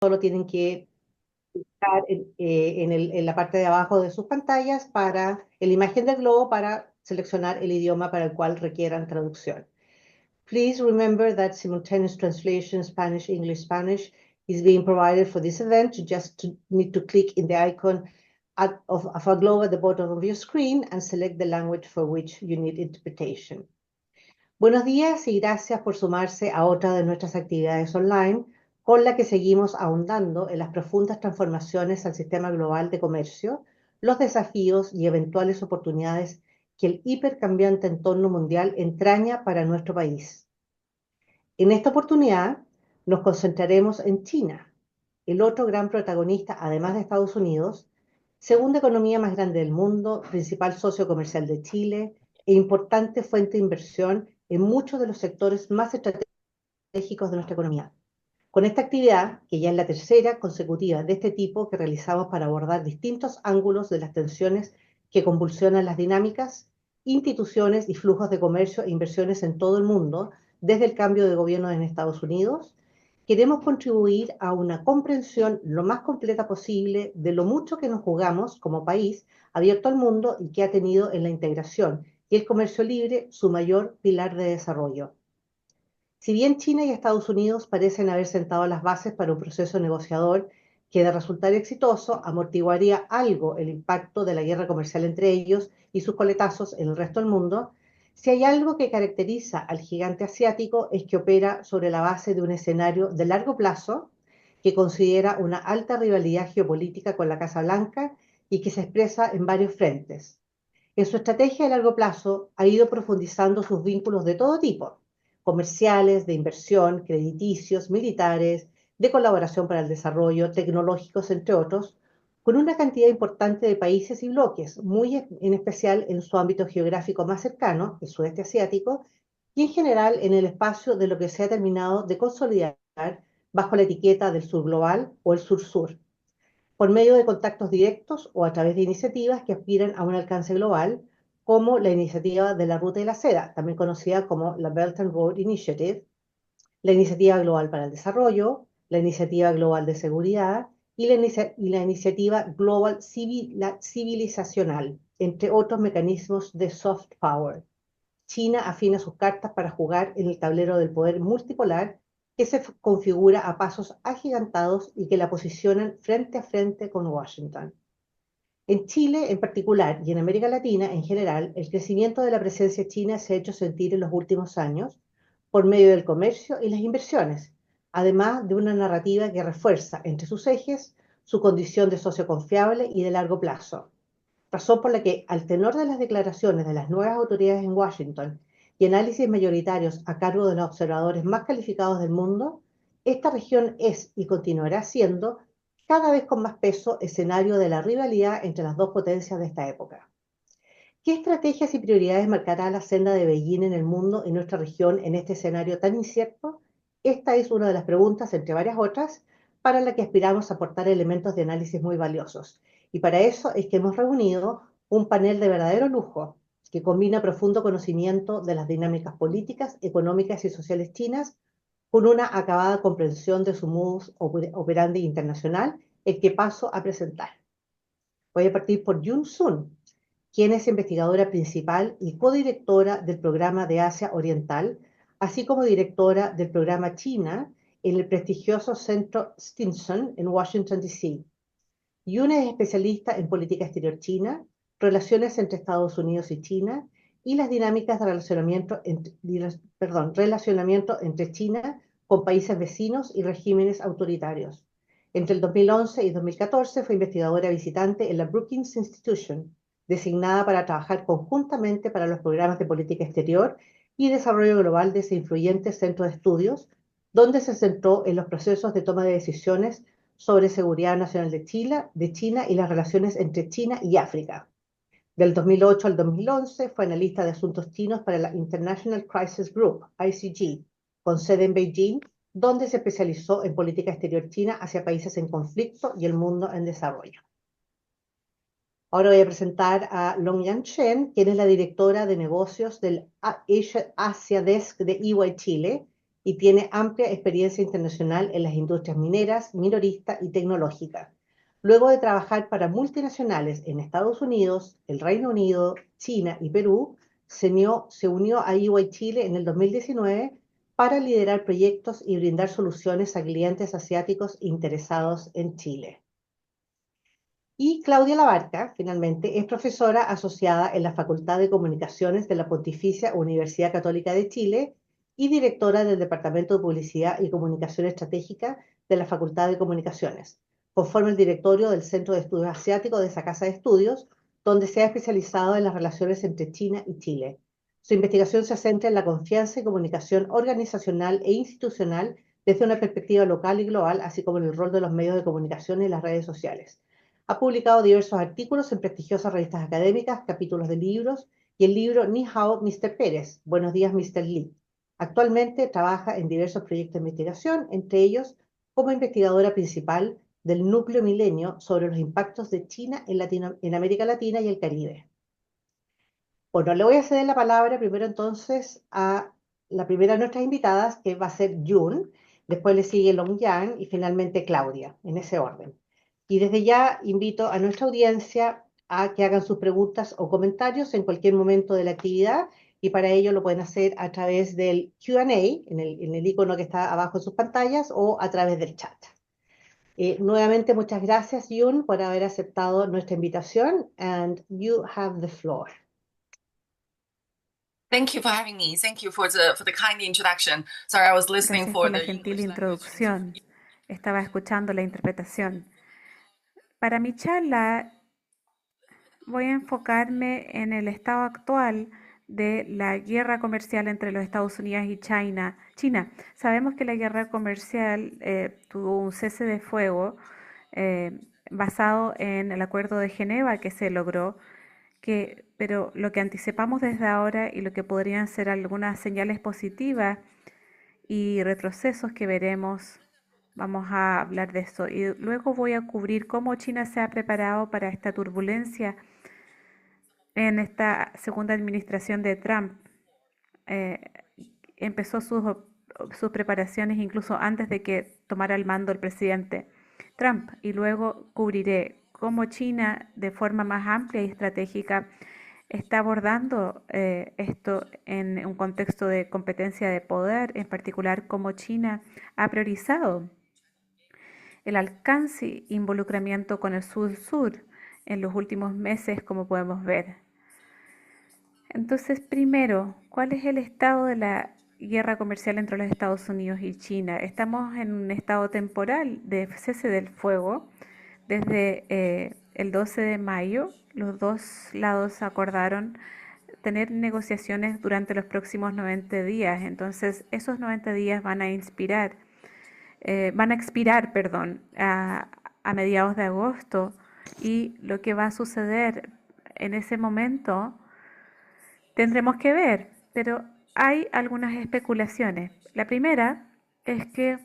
solo tienen que clicar en la parte de abajo de sus pantallas para en la imagen del globo para seleccionar el idioma para el cual requieran traducción. Please remember that simultaneous translation Spanish, English, Spanish is being provided for this event. You just need to click in the icon of a globe at the bottom of your screen and select the language for which you need interpretation. Buenos días y gracias por sumarse a otra de nuestras actividades online con la que seguimos ahondando en las profundas transformaciones al sistema global de comercio, los desafíos y eventuales oportunidades que el hipercambiante entorno mundial entraña para nuestro país. En esta oportunidad nos concentraremos en China, el otro gran protagonista, además de Estados Unidos, segunda economía más grande del mundo, principal socio comercial de Chile e importante fuente de inversión en muchos de los sectores más estratégicos de nuestra economía. Con esta actividad, que ya es la tercera consecutiva de este tipo que realizamos para abordar distintos ángulos de las tensiones que convulsionan las dinámicas, instituciones y flujos de comercio e inversiones en todo el mundo, desde el cambio de gobierno en Estados Unidos, queremos contribuir a una comprensión lo más completa posible de lo mucho que nos jugamos como país abierto al mundo y que ha tenido en la integración y el comercio libre su mayor pilar de desarrollo. Si bien China y Estados Unidos parecen haber sentado las bases para un proceso negociador que, de resultar exitoso, amortiguaría algo el impacto de la guerra comercial entre ellos y sus coletazos en el resto del mundo, si hay algo que caracteriza al gigante asiático es que opera sobre la base de un escenario de largo plazo que considera una alta rivalidad geopolítica con la Casa Blanca y que se expresa en varios frentes. En su estrategia de largo plazo ha ido profundizando sus vínculos de todo tipo, comerciales, de inversión, crediticios, militares, de colaboración para el desarrollo, tecnológicos, entre otros, con una cantidad importante de países y bloques, muy en especial en su ámbito geográfico más cercano, el sudeste asiático, y en general en el espacio de lo que se ha terminado de consolidar bajo la etiqueta del sur global o el sur-sur, por medio de contactos directos o a través de iniciativas que aspiran a un alcance global, como la iniciativa de la Ruta de la Seda, también conocida como la Belt and Road Initiative, la Iniciativa Global para el Desarrollo, la Iniciativa Global de Seguridad y la Iniciativa Global Civilizacional, entre otros mecanismos de soft power. China afina sus cartas para jugar en el tablero del poder multipolar que se configura a pasos agigantados y que la posicionan frente a frente con Washington. En Chile en particular y en América Latina en general, el crecimiento de la presencia china se ha hecho sentir en los últimos años por medio del comercio y las inversiones, además de una narrativa que refuerza entre sus ejes su condición de socio confiable y de largo plazo, razón por la que, al tenor de las declaraciones de las nuevas autoridades en Washington y análisis mayoritarios a cargo de los observadores más calificados del mundo, esta región es y continuará siendo cada vez con más peso escenario de la rivalidad entre las dos potencias de esta época. ¿Qué estrategias y prioridades marcará la senda de Beijing en el mundo y nuestra región en este escenario tan incierto? Esta es una de las preguntas, entre varias otras, para la que aspiramos a aportar elementos de análisis muy valiosos. Y para eso es que hemos reunido un panel de verdadero lujo, que combina profundo conocimiento de las dinámicas políticas, económicas y sociales chinas con una acabada comprensión de su modus operandi internacional, el que paso a presentar. Voy a partir por Yun Sun, quien es investigadora principal y codirectora del programa de Asia Oriental, así como directora del programa China en el prestigioso Centro Stimson en Washington, D.C. Yun es especialista en política exterior china, relaciones entre Estados Unidos y China y las dinámicas de relacionamiento entre China con países vecinos y regímenes autoritarios. Entre el 2011 y 2014 fue investigadora visitante en la Brookings Institution, designada para trabajar conjuntamente para los programas de política exterior y desarrollo global de ese influyente centro de estudios, donde se centró en los procesos de toma de decisiones sobre seguridad nacional de China y las relaciones entre China y África. Del 2008 al 2011 fue analista de asuntos chinos para la International Crisis Group, ICG, con sede en Beijing, donde se especializó en política exterior china hacia países en conflicto y el mundo en desarrollo. Ahora voy a presentar a Longyan Chen, quien es la directora de negocios del Asia Desk de EY Chile y tiene amplia experiencia internacional en las industrias mineras, minorista y tecnológica. Luego de trabajar para multinacionales en Estados Unidos, el Reino Unido, China y Perú, se unió a EY Chile en el 2019 para liderar proyectos y brindar soluciones a clientes asiáticos interesados en Chile. Y Claudia Labarca, finalmente, es profesora asociada en la Facultad de Comunicaciones de la Pontificia Universidad Católica de Chile y directora del Departamento de Publicidad y Comunicación Estratégica de la Facultad de Comunicaciones. Conforme el directorio del Centro de Estudios Asiáticos de esa casa de estudios, donde se ha especializado en las relaciones entre China y Chile. Su investigación se centra en la confianza y comunicación organizacional e institucional desde una perspectiva local y global, así como en el rol de los medios de comunicación y las redes sociales. Ha publicado diversos artículos en prestigiosas revistas académicas, capítulos de libros y el libro Ni Hao, Mr. Pérez, Buenos días, Mr. Lee. Actualmente trabaja en diversos proyectos de investigación, entre ellos como investigadora principal del Núcleo Milenio sobre los impactos de China en América Latina y el Caribe. Bueno, le voy a ceder la palabra primero entonces a la primera de nuestras invitadas, que va a ser June, después le sigue Long Yang y finalmente Claudia, en ese orden. Y desde ya invito a nuestra audiencia a que hagan sus preguntas o comentarios en cualquier momento de la actividad y para ello lo pueden hacer a través del Q&A, en el icono que está abajo en sus pantallas o a través del chat. Nuevamente, muchas gracias, June, por haber aceptado nuestra invitación, and you have the floor. Thank you for having me. Thank you for the kind introduction. Sorry, I was listening Gracias for por la the gentil English language. introducción. Estaba escuchando la interpretación. Para mi charla voy a enfocarme en el estado actual de la guerra comercial entre los Estados Unidos y China. Sabemos que la guerra comercial tuvo un cese de fuego basado en el Acuerdo de Ginebra que se logró, pero lo que anticipamos desde ahora y lo que podrían ser algunas señales positivas y retrocesos que veremos, vamos a hablar de eso. Y luego voy a cubrir cómo China se ha preparado para esta turbulencia en esta segunda administración de Trump. Eh, Empezó sus preparaciones incluso antes de que tomara el mando el presidente Trump. Y luego cubriré cómo China, de forma más amplia y estratégica, está abordando esto en un contexto de competencia de poder, en particular cómo China ha priorizado el alcance e involucramiento con el sur-sur en los últimos meses, como podemos ver. Entonces, primero, ¿cuál es el estado de la guerra comercial entre los Estados Unidos y China? Estamos en un estado temporal de cese del fuego desde el 12 de mayo. Los dos lados acordaron tener negociaciones durante los próximos 90 días. Entonces, esos 90 días van a expirar, a mediados de agosto, y lo que va a suceder en ese momento tendremos que ver, pero hay algunas especulaciones. La primera es que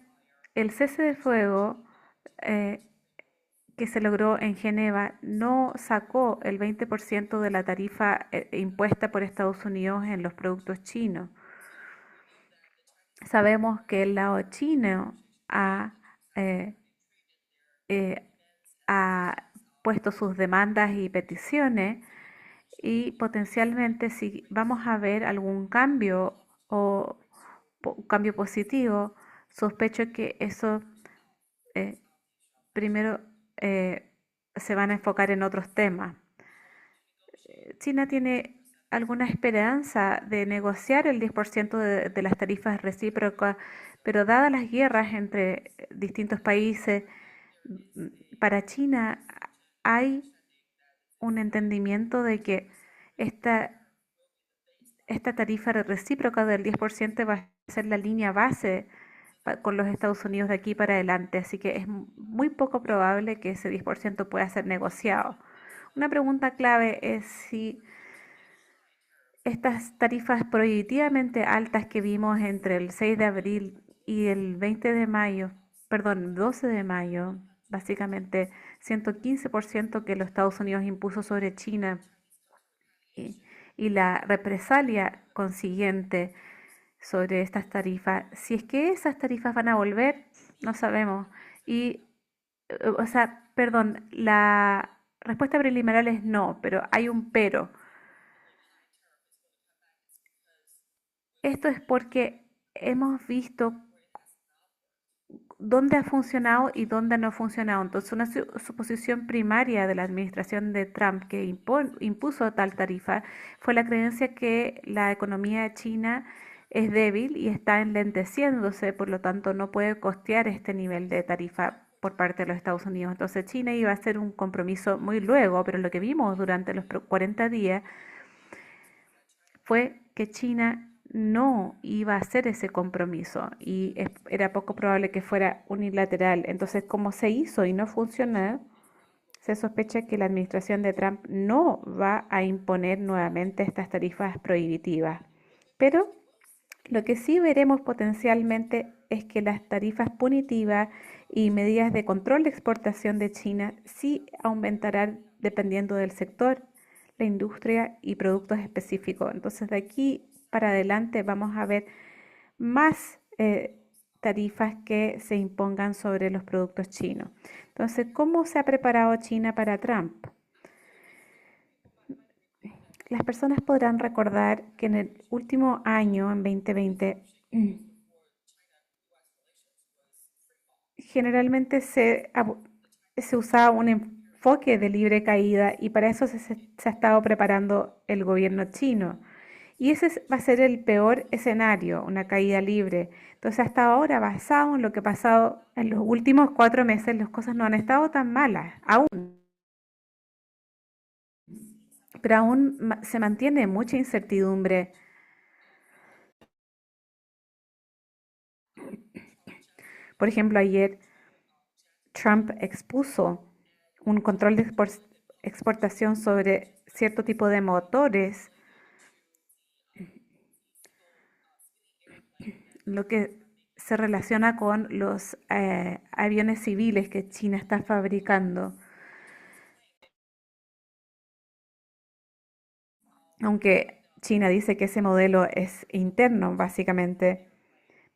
el cese de fuego que se logró en Ginebra no sacó el 20% de la tarifa impuesta por Estados Unidos en los productos chinos. Sabemos que el lado chino eh, eh, ha puesto sus demandas y peticiones, y potencialmente si vamos a ver algún cambio o cambio positivo, sospecho que eso primero se van a enfocar en otros temas. China tiene alguna esperanza de negociar el 10% de las tarifas recíprocas, pero dadas las guerras entre distintos países, para China hay un entendimiento de que esta tarifa recíproca del 10% va a ser la línea base con los Estados Unidos de aquí para adelante, así que es muy poco probable que ese 10% pueda ser negociado. Una pregunta clave es si estas tarifas prohibitivamente altas que vimos entre el 6 de abril y el 12 de mayo, básicamente 115% que los Estados Unidos impuso sobre China y la represalia consiguiente sobre estas tarifas. Si es que esas tarifas van a volver, no sabemos. Y, o sea, perdón, la respuesta preliminar es no, pero hay un pero. Esto es porque hemos visto dónde ha funcionado y dónde no ha funcionado. Entonces, una suposición primaria de la administración de Trump que impuso tal tarifa fue la creencia que la economía china es débil y está enlenteciéndose, por lo tanto no puede costear este nivel de tarifa por parte de los Estados Unidos. Entonces China iba a hacer un compromiso muy luego, pero lo que vimos durante los 40 días fue que China no iba a hacer ese compromiso y era poco probable que fuera unilateral. Entonces, como se hizo y no funcionó, se sospecha que la administración de Trump no va a imponer nuevamente estas tarifas prohibitivas. Pero lo que sí veremos potencialmente es que las tarifas punitivas y medidas de control de exportación de China sí aumentarán dependiendo del sector, la industria y productos específicos. Entonces de aquí para adelante vamos a ver más tarifas que se impongan sobre los productos chinos. Entonces, ¿cómo se ha preparado China para Trump? Las personas podrán recordar que en el último año, en 2020, generalmente se usaba un enfoque de libre caída y para eso se ha estado preparando el gobierno chino. Y ese va a ser el peor escenario, una caída libre. Entonces, hasta ahora, basado en lo que ha pasado en los últimos 4 meses, las cosas no han estado tan malas, aún. Pero aún se mantiene mucha incertidumbre. Por ejemplo, ayer Trump expuso un control de exportación sobre cierto tipo de motores, lo que se relaciona con los aviones civiles que China está fabricando. Aunque China dice que ese modelo es interno, básicamente,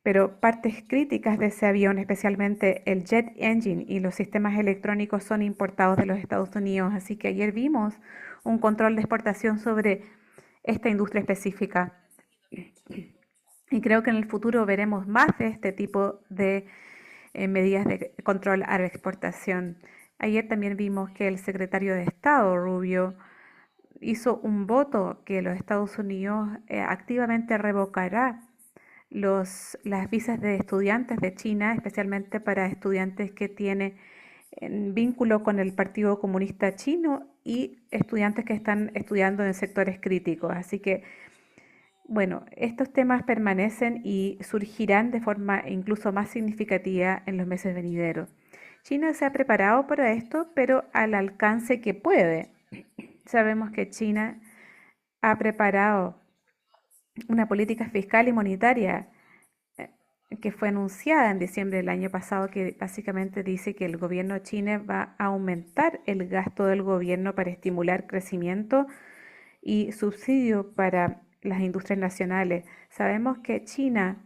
pero partes críticas de ese avión, especialmente el jet engine y los sistemas electrónicos, son importados de los Estados Unidos. Así que ayer vimos un control de exportación sobre esta industria específica. Y creo que en el futuro veremos más de este tipo de medidas de control a la exportación. Ayer también vimos que el secretario de Estado, Rubio, hizo un voto que los Estados Unidos activamente revocará las visas de estudiantes de China, especialmente para estudiantes que tienen vínculo con el Partido Comunista Chino y estudiantes que están estudiando en sectores críticos. Así que, bueno, estos temas permanecen y surgirán de forma incluso más significativa en los meses venideros. China se ha preparado para esto, pero al alcance que puede. Sabemos que China ha preparado una política fiscal y monetaria eh, que fue anunciada en diciembre del año pasado, que básicamente dice que el gobierno chino va a aumentar el gasto del gobierno para estimular crecimiento y subsidio para las industrias nacionales. Sabemos que China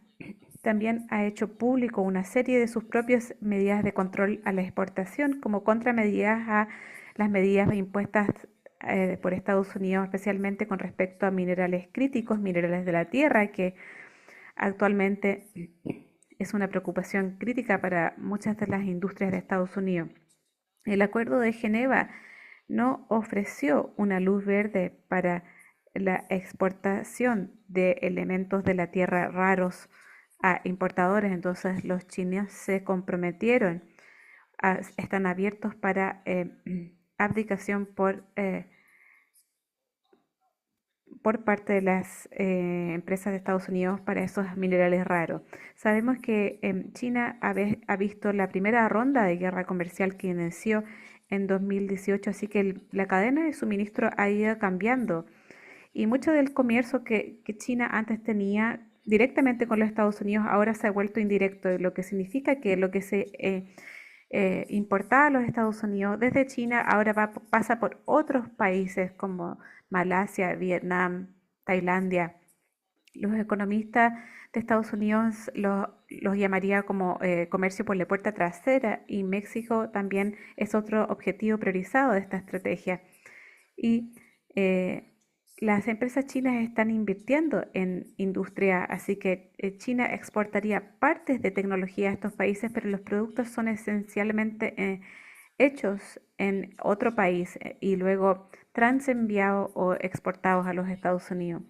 también ha hecho público una serie de sus propias medidas de control a la exportación como contramedidas a las medidas impuestas por Estados Unidos, especialmente con respecto a minerales críticos, minerales de la tierra, que actualmente es una preocupación crítica para muchas de las industrias de Estados Unidos. El Acuerdo de Ginebra no ofreció una luz verde para la exportación de elementos de la tierra raros a importadores, entonces los chinos se comprometieron, están abiertos para abdicación por parte de las empresas de Estados Unidos para esos minerales raros. Sabemos que China ha visto la primera ronda de guerra comercial que inició en 2018, así que la cadena de suministro ha ido cambiando y mucho del comercio que China antes tenía directamente con los Estados Unidos ahora se ha vuelto indirecto, lo que significa que lo que se importada a los Estados Unidos desde China ahora pasa por otros países como Malasia, Vietnam, Tailandia. Los economistas de Estados Unidos los llamaría como comercio por la puerta trasera, y México también es otro objetivo priorizado de esta estrategia. Y las empresas chinas están invirtiendo en industria, así que China exportaría partes de tecnología a estos países, pero los productos son esencialmente hechos en otro país y luego transenviados o exportados a los Estados Unidos.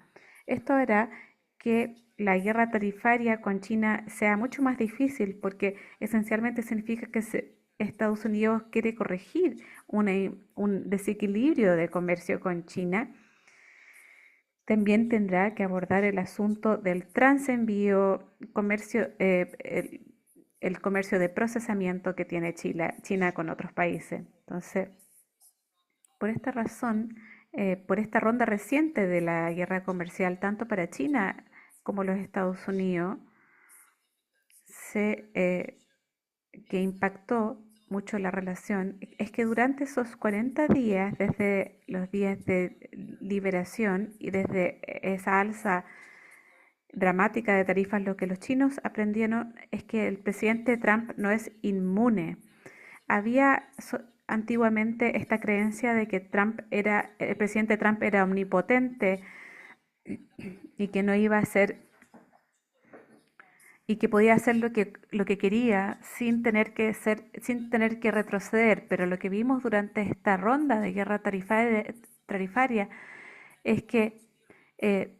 Esto hará que la guerra tarifaria con China sea mucho más difícil porque esencialmente significa que Estados Unidos quiere corregir un desequilibrio de comercio con China. También tendrá que abordar el asunto del transenvío, el comercio de procesamiento que tiene China con otros países. Entonces, por esta razón, por esta ronda reciente de la guerra comercial, tanto para China como los Estados Unidos, que impactó mucho la relación, es que durante esos 40 días, desde los días de liberación y desde esa alza dramática de tarifas, lo que los chinos aprendieron es que el presidente Trump no es inmune. Había antiguamente esta creencia de que el presidente Trump era omnipotente y que no iba a ser y que podía hacer lo que quería sin tener que retroceder. Pero lo que vimos durante esta ronda de guerra tarifaria es que eh,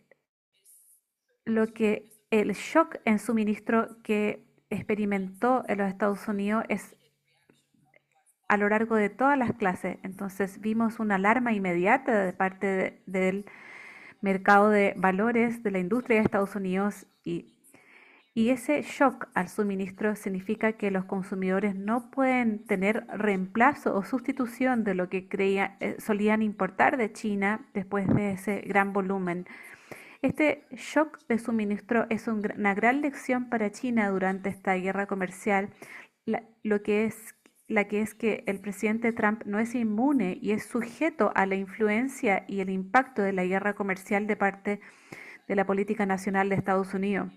el shock en suministro que experimentó en los Estados Unidos es a lo largo de todas las clases. Entonces vimos una alarma inmediata de parte del mercado de valores de la industria de Estados Unidos, y ese shock al suministro significa que los consumidores no pueden tener reemplazo o sustitución de lo que solían importar de China después de ese gran volumen. Este shock de suministro es una gran lección para China durante esta guerra comercial, la que es que el presidente Trump no es inmune y es sujeto a la influencia y el impacto de la guerra comercial de parte de la política nacional de Estados Unidos.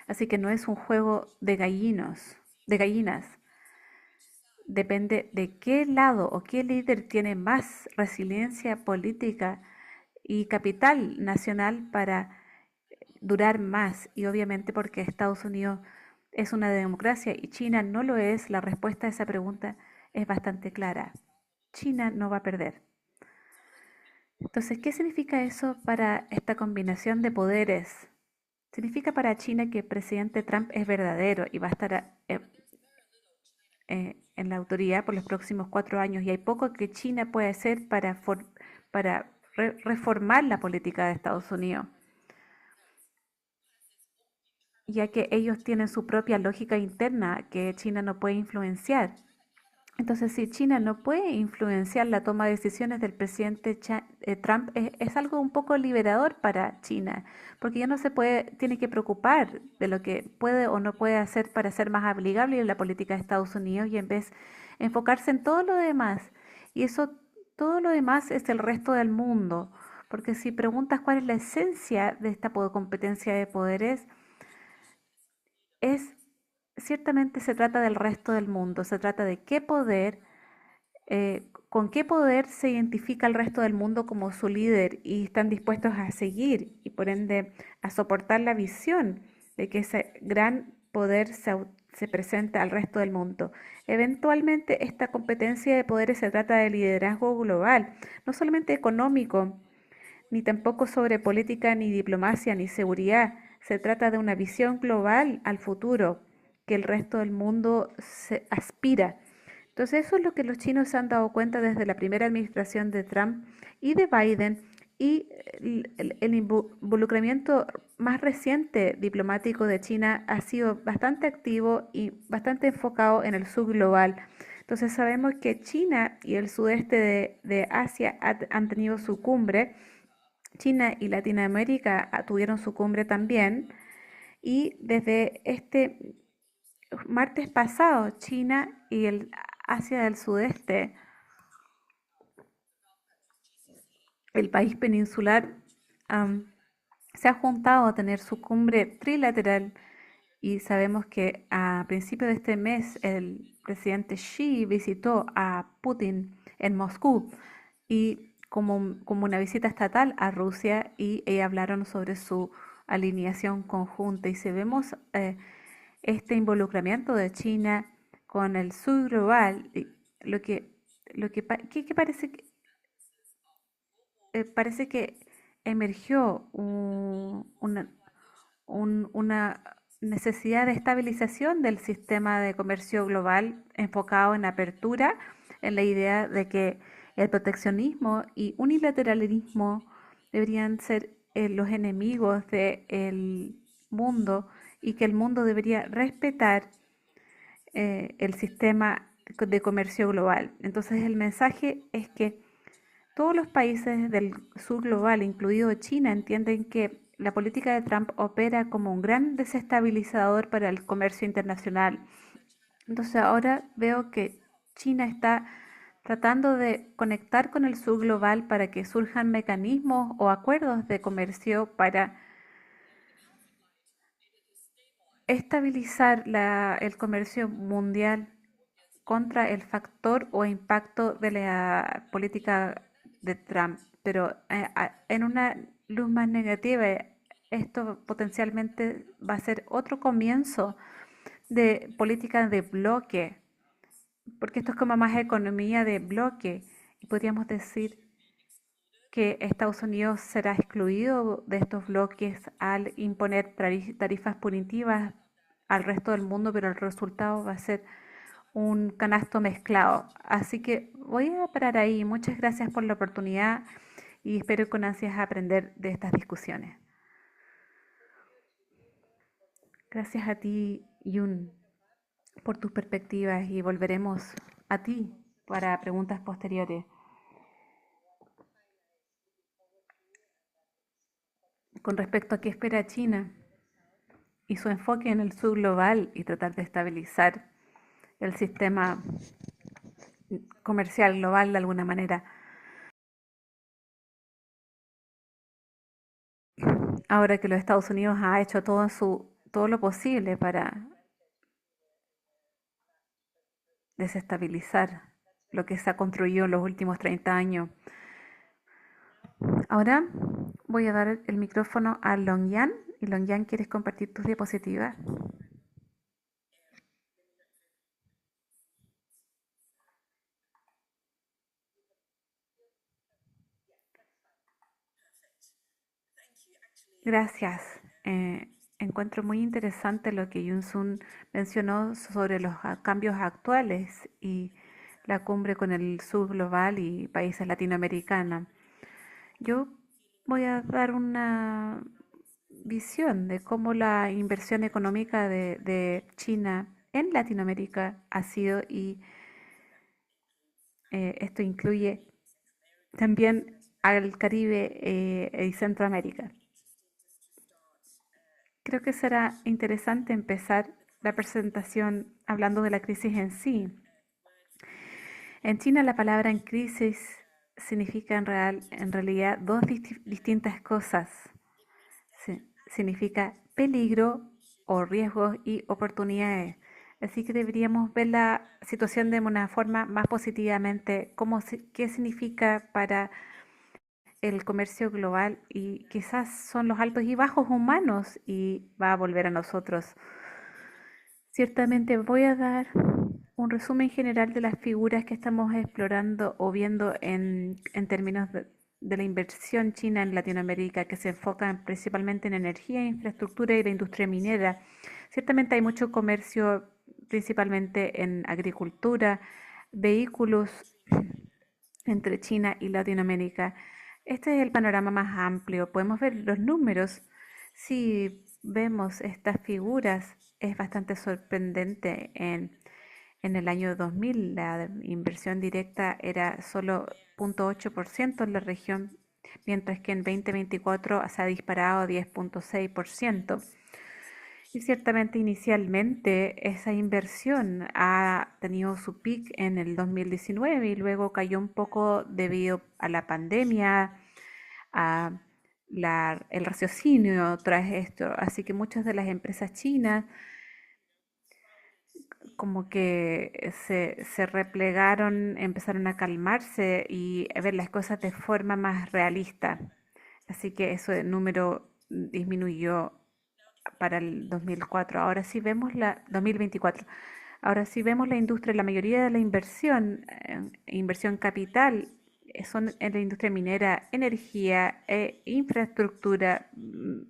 Así que no es un juego de gallinas. Depende de qué lado o qué líder tiene más resiliencia política y capital nacional para durar más. Y obviamente porque Estados Unidos es una democracia y China no lo es, la respuesta a esa pregunta es bastante clara. China no va a perder. Entonces, ¿qué significa eso para esta combinación de poderes? Significa para China que el presidente Trump es verdadero y va a estar en la autoridad por los próximos 4 años, y hay poco que China puede hacer para reformar la política de Estados Unidos, ya que ellos tienen su propia lógica interna que China no puede influenciar. Entonces, si China no puede influenciar la toma de decisiones del presidente Trump, es algo un poco liberador para China, porque ya no tiene que preocupar de lo que puede o no puede hacer para ser más amigable en la política de Estados Unidos, y en vez enfocarse en todo lo demás. Y todo lo demás es el resto del mundo, porque si preguntas cuál es la esencia de esta competencia de poderes, es ciertamente se trata del resto del mundo, se trata de con qué poder se identifica el resto del mundo como su líder y están dispuestos a seguir y por ende a soportar la visión de que ese gran poder se presenta al resto del mundo. Eventualmente esta competencia de poderes se trata de liderazgo global, no solamente económico, ni tampoco sobre política, ni diplomacia, ni seguridad. Se trata de una visión global al futuro que el resto del mundo se aspira. Entonces eso es lo que los chinos se han dado cuenta desde la primera administración de Trump y de Biden, y el involucramiento más reciente diplomático de China ha sido bastante activo y bastante enfocado en el sur global. Entonces sabemos que China y el sudeste de Asia han tenido su cumbre. China y Latinoamérica tuvieron su cumbre también, y desde este martes pasado China y el Asia del Sudeste, el país peninsular, se ha juntado a tener su cumbre trilateral y sabemos que a principios de este mes el presidente Xi visitó a Putin en Moscú y como una visita estatal a Rusia y hablaron sobre su alineación conjunta y si vemos este involucramiento de China con el sur global, lo que, que parece parece que emergió una necesidad de estabilización del sistema de comercio global enfocado en apertura, en la idea de que el proteccionismo y unilateralismo deberían ser los enemigos del mundo y que el mundo debería respetar el sistema de comercio global. Entonces el mensaje es que todos los países del sur global, incluido China, entienden que la política de Trump opera como un gran desestabilizador para el comercio internacional. Entonces ahora veo que China está tratando de conectar con el sur global para que surjan mecanismos o acuerdos de comercio para estabilizar el comercio mundial contra el factor o impacto de la política de Trump. Pero en una luz más negativa, esto potencialmente va a ser otro comienzo de política de bloque, porque esto es como más economía de bloque. Y podríamos decir que Estados Unidos será excluido de estos bloques al imponer tarifas punitivas al resto del mundo, pero el resultado va a ser un canasto mezclado. Así que voy a parar ahí. Muchas gracias por la oportunidad y espero con ansias aprender de estas discusiones. Gracias a ti, Yun, por tus perspectivas y volveremos a ti para preguntas posteriores. Con respecto a qué espera China y su enfoque en el sur global y tratar de estabilizar el sistema comercial global de alguna manera. Ahora que los Estados Unidos ha hecho todo lo posible para desestabilizar lo que se ha construido en los últimos 30 años. Ahora voy a dar el micrófono a Longyan. Y Longyan, ¿quieres compartir tus diapositivas? Gracias. Encuentro muy interesante lo que Yun Sun mencionó sobre los cambios actuales y la cumbre con el sur global y países latinoamericanos. Yo voy a dar una visión de cómo la inversión económica de China en Latinoamérica ha sido y esto incluye también al Caribe y Centroamérica. Creo que será interesante empezar la presentación hablando de la crisis en sí. En China la palabra en crisis significa en realidad dos distintas cosas. Significa peligro o riesgos y oportunidades. Así que deberíamos ver la situación de una forma más positivamente, qué significa para el comercio global y quizás son los altos y bajos humanos y va a volver a nosotros. Ciertamente voy a dar un resumen general de las figuras que estamos explorando o viendo en términos de la inversión china en Latinoamérica, que se enfocan principalmente en energía, infraestructura y la industria minera. Ciertamente hay mucho comercio, principalmente en agricultura, vehículos entre China y Latinoamérica. Este es el panorama más amplio. Podemos ver los números. Si vemos estas figuras, es bastante sorprendente. En el año 2000 la inversión directa era solo 0,8% en la región, mientras que en 2024 se ha disparado a 10,6%. Y ciertamente inicialmente esa inversión ha tenido su peak en el 2019 y luego cayó un poco debido a la pandemia, a el raciocinio tras esto. Así que muchas de las empresas chinas como que se replegaron, empezaron a calmarse y a ver las cosas de forma más realista. Así que ese número disminuyó para el 2004. Ahora sí vemos la 2024. Ahora sí vemos la industria, la mayoría de la inversión, inversión capital, son en la industria minera, energía e infraestructura,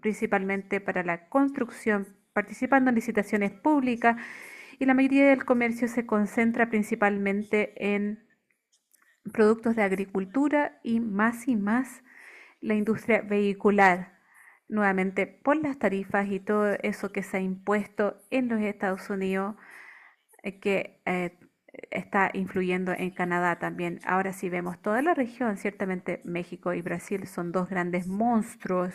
principalmente para la construcción, participando en licitaciones públicas, y la mayoría del comercio se concentra principalmente en productos de agricultura y más la industria vehicular, nuevamente por las tarifas y todo eso que se ha impuesto en los Estados Unidos, que está influyendo en Canadá también. Ahora sí vemos toda la región, ciertamente México y Brasil son dos grandes monstruos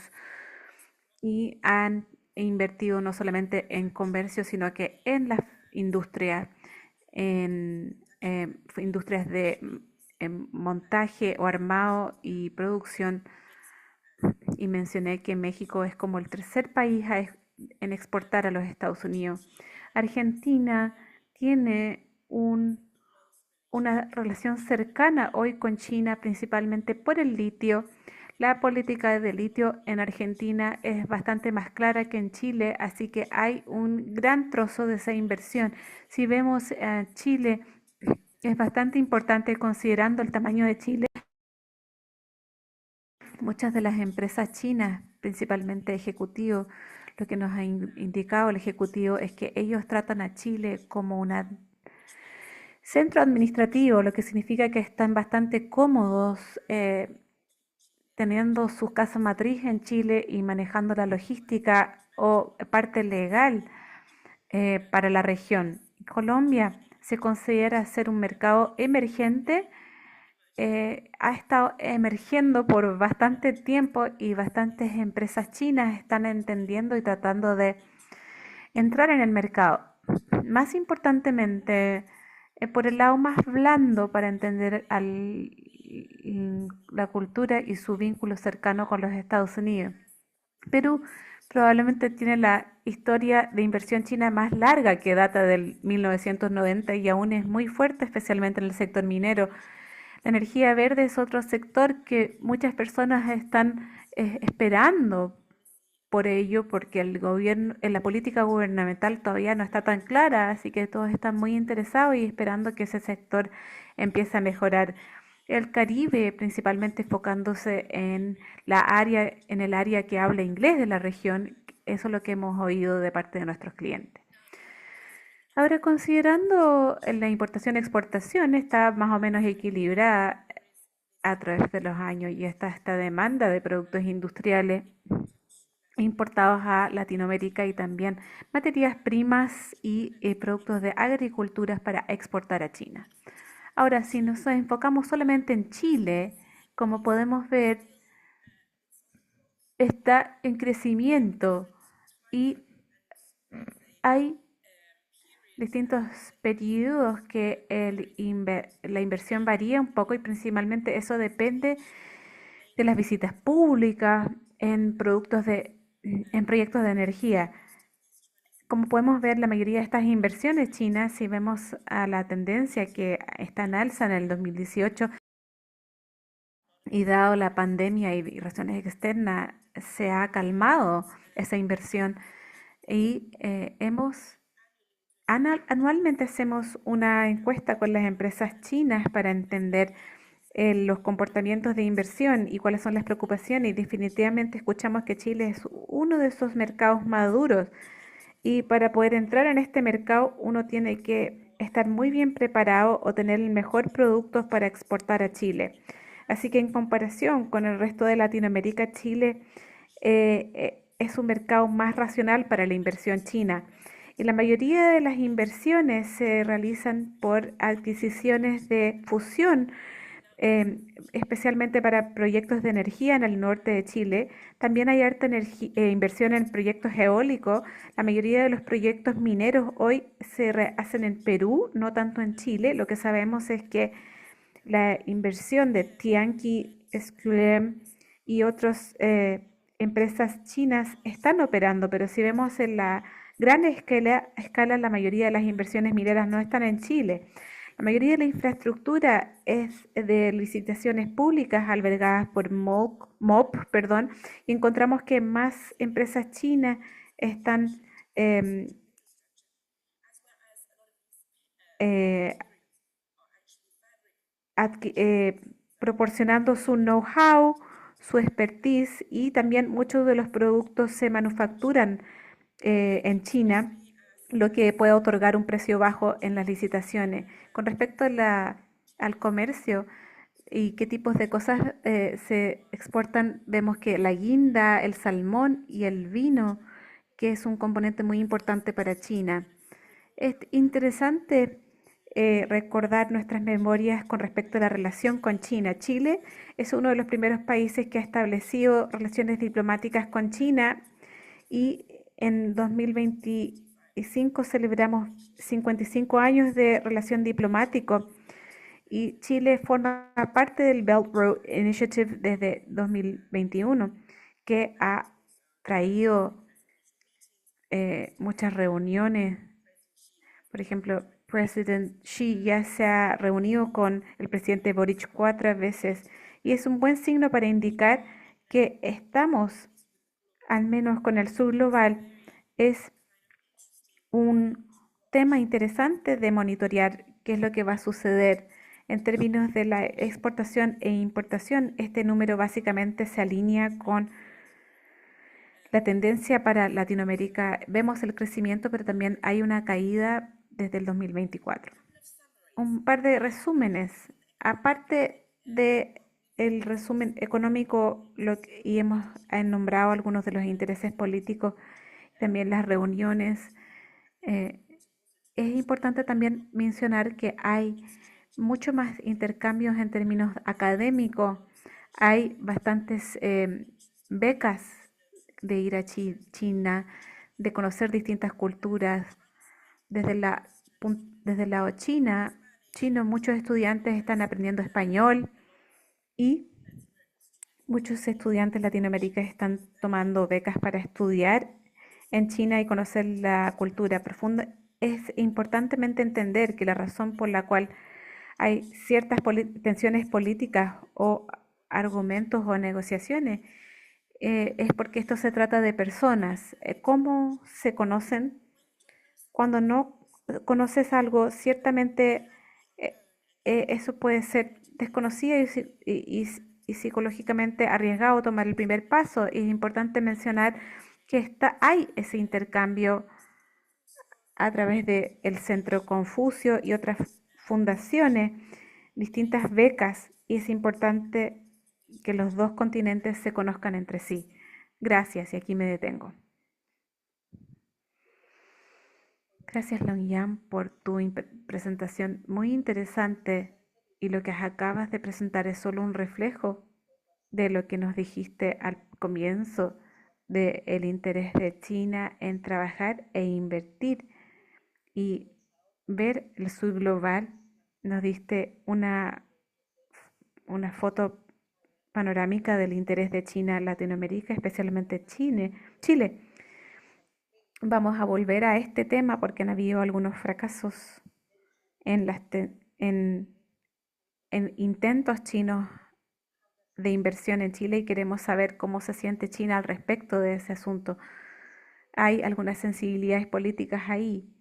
y han invertido no solamente en comercio, sino que en las industrias, en industrias de montaje o armado y producción. Y mencioné que México es como el tercer país en exportar a los Estados Unidos. Argentina tiene una relación cercana hoy con China, principalmente por el litio. La política de litio en Argentina es bastante más clara que en Chile, así que hay un gran trozo de esa inversión. Si vemos Chile, es bastante importante considerando el tamaño de Chile. Muchas de las empresas chinas, principalmente ejecutivos, lo que nos ha indicado el ejecutivo es que ellos tratan a Chile como un centro administrativo, lo que significa que están bastante cómodos teniendo su casa matriz en Chile y manejando la logística o parte legal para la región. Colombia se considera ser un mercado emergente, ha estado emergiendo por bastante tiempo y bastantes empresas chinas están entendiendo y tratando de entrar en el mercado. Más importantemente, por el lado más blando para entender la cultura y su vínculo cercano con los Estados Unidos. Perú probablemente tiene la historia de inversión china más larga, que data del 1990 y aún es muy fuerte, especialmente en el sector minero. La energía verde es otro sector que muchas personas están esperando por ello, porque el gobierno, la política gubernamental todavía no está tan clara, así que todos están muy interesados y esperando que ese sector empiece a mejorar. El Caribe, principalmente enfocándose en en el área que habla inglés de la región, eso es lo que hemos oído de parte de nuestros clientes. Ahora, considerando la importación-exportación, está más o menos equilibrada a través de los años y está esta demanda de productos industriales importados a Latinoamérica y también materias primas y productos de agricultura para exportar a China. Ahora, si nos enfocamos solamente en Chile, como podemos ver, está en crecimiento y hay distintos periodos que la inversión varía un poco y principalmente eso depende de las visitas públicas en en proyectos de energía. Como podemos ver, la mayoría de estas inversiones chinas, si vemos a la tendencia que está en alza en el 2018 y dado la pandemia y razones externas, se ha calmado esa inversión y anualmente hacemos una encuesta con las empresas chinas para entender los comportamientos de inversión y cuáles son las preocupaciones y definitivamente escuchamos que Chile es uno de esos mercados maduros y para poder entrar en este mercado uno tiene que estar muy bien preparado o tener el mejor producto para exportar a Chile. Así que en comparación con el resto de Latinoamérica, Chile es un mercado más racional para la inversión china. Y la mayoría de las inversiones se realizan por adquisiciones de fusión, especialmente para proyectos de energía en el norte de Chile. También hay harta inversión en proyectos eólicos. La mayoría de los proyectos mineros hoy hacen en Perú, no tanto en Chile. Lo que sabemos es que la inversión de Tianqi, Escuem y otros empresas chinas están operando, pero si vemos en la gran escala, la mayoría de las inversiones mineras no están en Chile. La mayoría de la infraestructura es de licitaciones públicas albergadas por MOP, perdón, y encontramos que más empresas chinas están em, eh, proporcionando su know-how, su expertise, y también muchos de los productos se manufacturan en China, lo que puede otorgar un precio bajo en las licitaciones. Con respecto a al comercio y qué tipos de cosas se exportan, vemos que la guinda, el salmón y el vino, que es un componente muy importante para China. Es interesante recordar nuestras memorias con respecto a la relación con China. Chile es uno de los primeros países que ha establecido relaciones diplomáticas con China, y en 2025 celebramos 55 años de relación diplomática, y Chile forma parte del Belt Road Initiative desde 2021, que ha traído muchas reuniones. Por ejemplo, President Xi ya se ha reunido con el presidente Boric 4 veces, y es un buen signo para indicar que estamos, al menos con el sur global. Es un tema interesante de monitorear qué es lo que va a suceder en términos de la exportación e importación. Este número básicamente se alinea con la tendencia para Latinoamérica. Vemos el crecimiento, pero también hay una caída desde el 2024. Un par de resúmenes. Aparte de el resumen económico, y hemos nombrado algunos de los intereses políticos, también las reuniones, eh, es importante también mencionar que hay mucho más intercambios en términos académicos. Hay bastantes becas de ir a China, de conocer distintas culturas. Desde desde el lado chino, muchos estudiantes están aprendiendo español, y muchos estudiantes latinoamericanos están tomando becas para estudiar en China y conocer la cultura profunda. Es importantemente entender que la razón por la cual hay ciertas tensiones políticas o argumentos o negociaciones es porque esto se trata de personas. ¿Cómo se conocen? Cuando no conoces algo, ciertamente eh, eso puede ser desconocido y psicológicamente arriesgado tomar el primer paso. Y es importante mencionar que hay ese intercambio a través del Centro Confucio y otras fundaciones, distintas becas, y es importante que los dos continentes se conozcan entre sí. Gracias, y aquí me detengo. Gracias, Long por tu presentación muy interesante, y lo que acabas de presentar es solo un reflejo de lo que nos dijiste al comienzo del interés de China en trabajar e invertir y ver el sur global. Nos diste una foto panorámica del interés de China en Latinoamérica, especialmente Chile. Vamos a volver a este tema porque han habido algunos fracasos en, en, en intentos chinos de inversión en Chile, y queremos saber cómo se siente China al respecto de ese asunto. Hay algunas sensibilidades políticas ahí,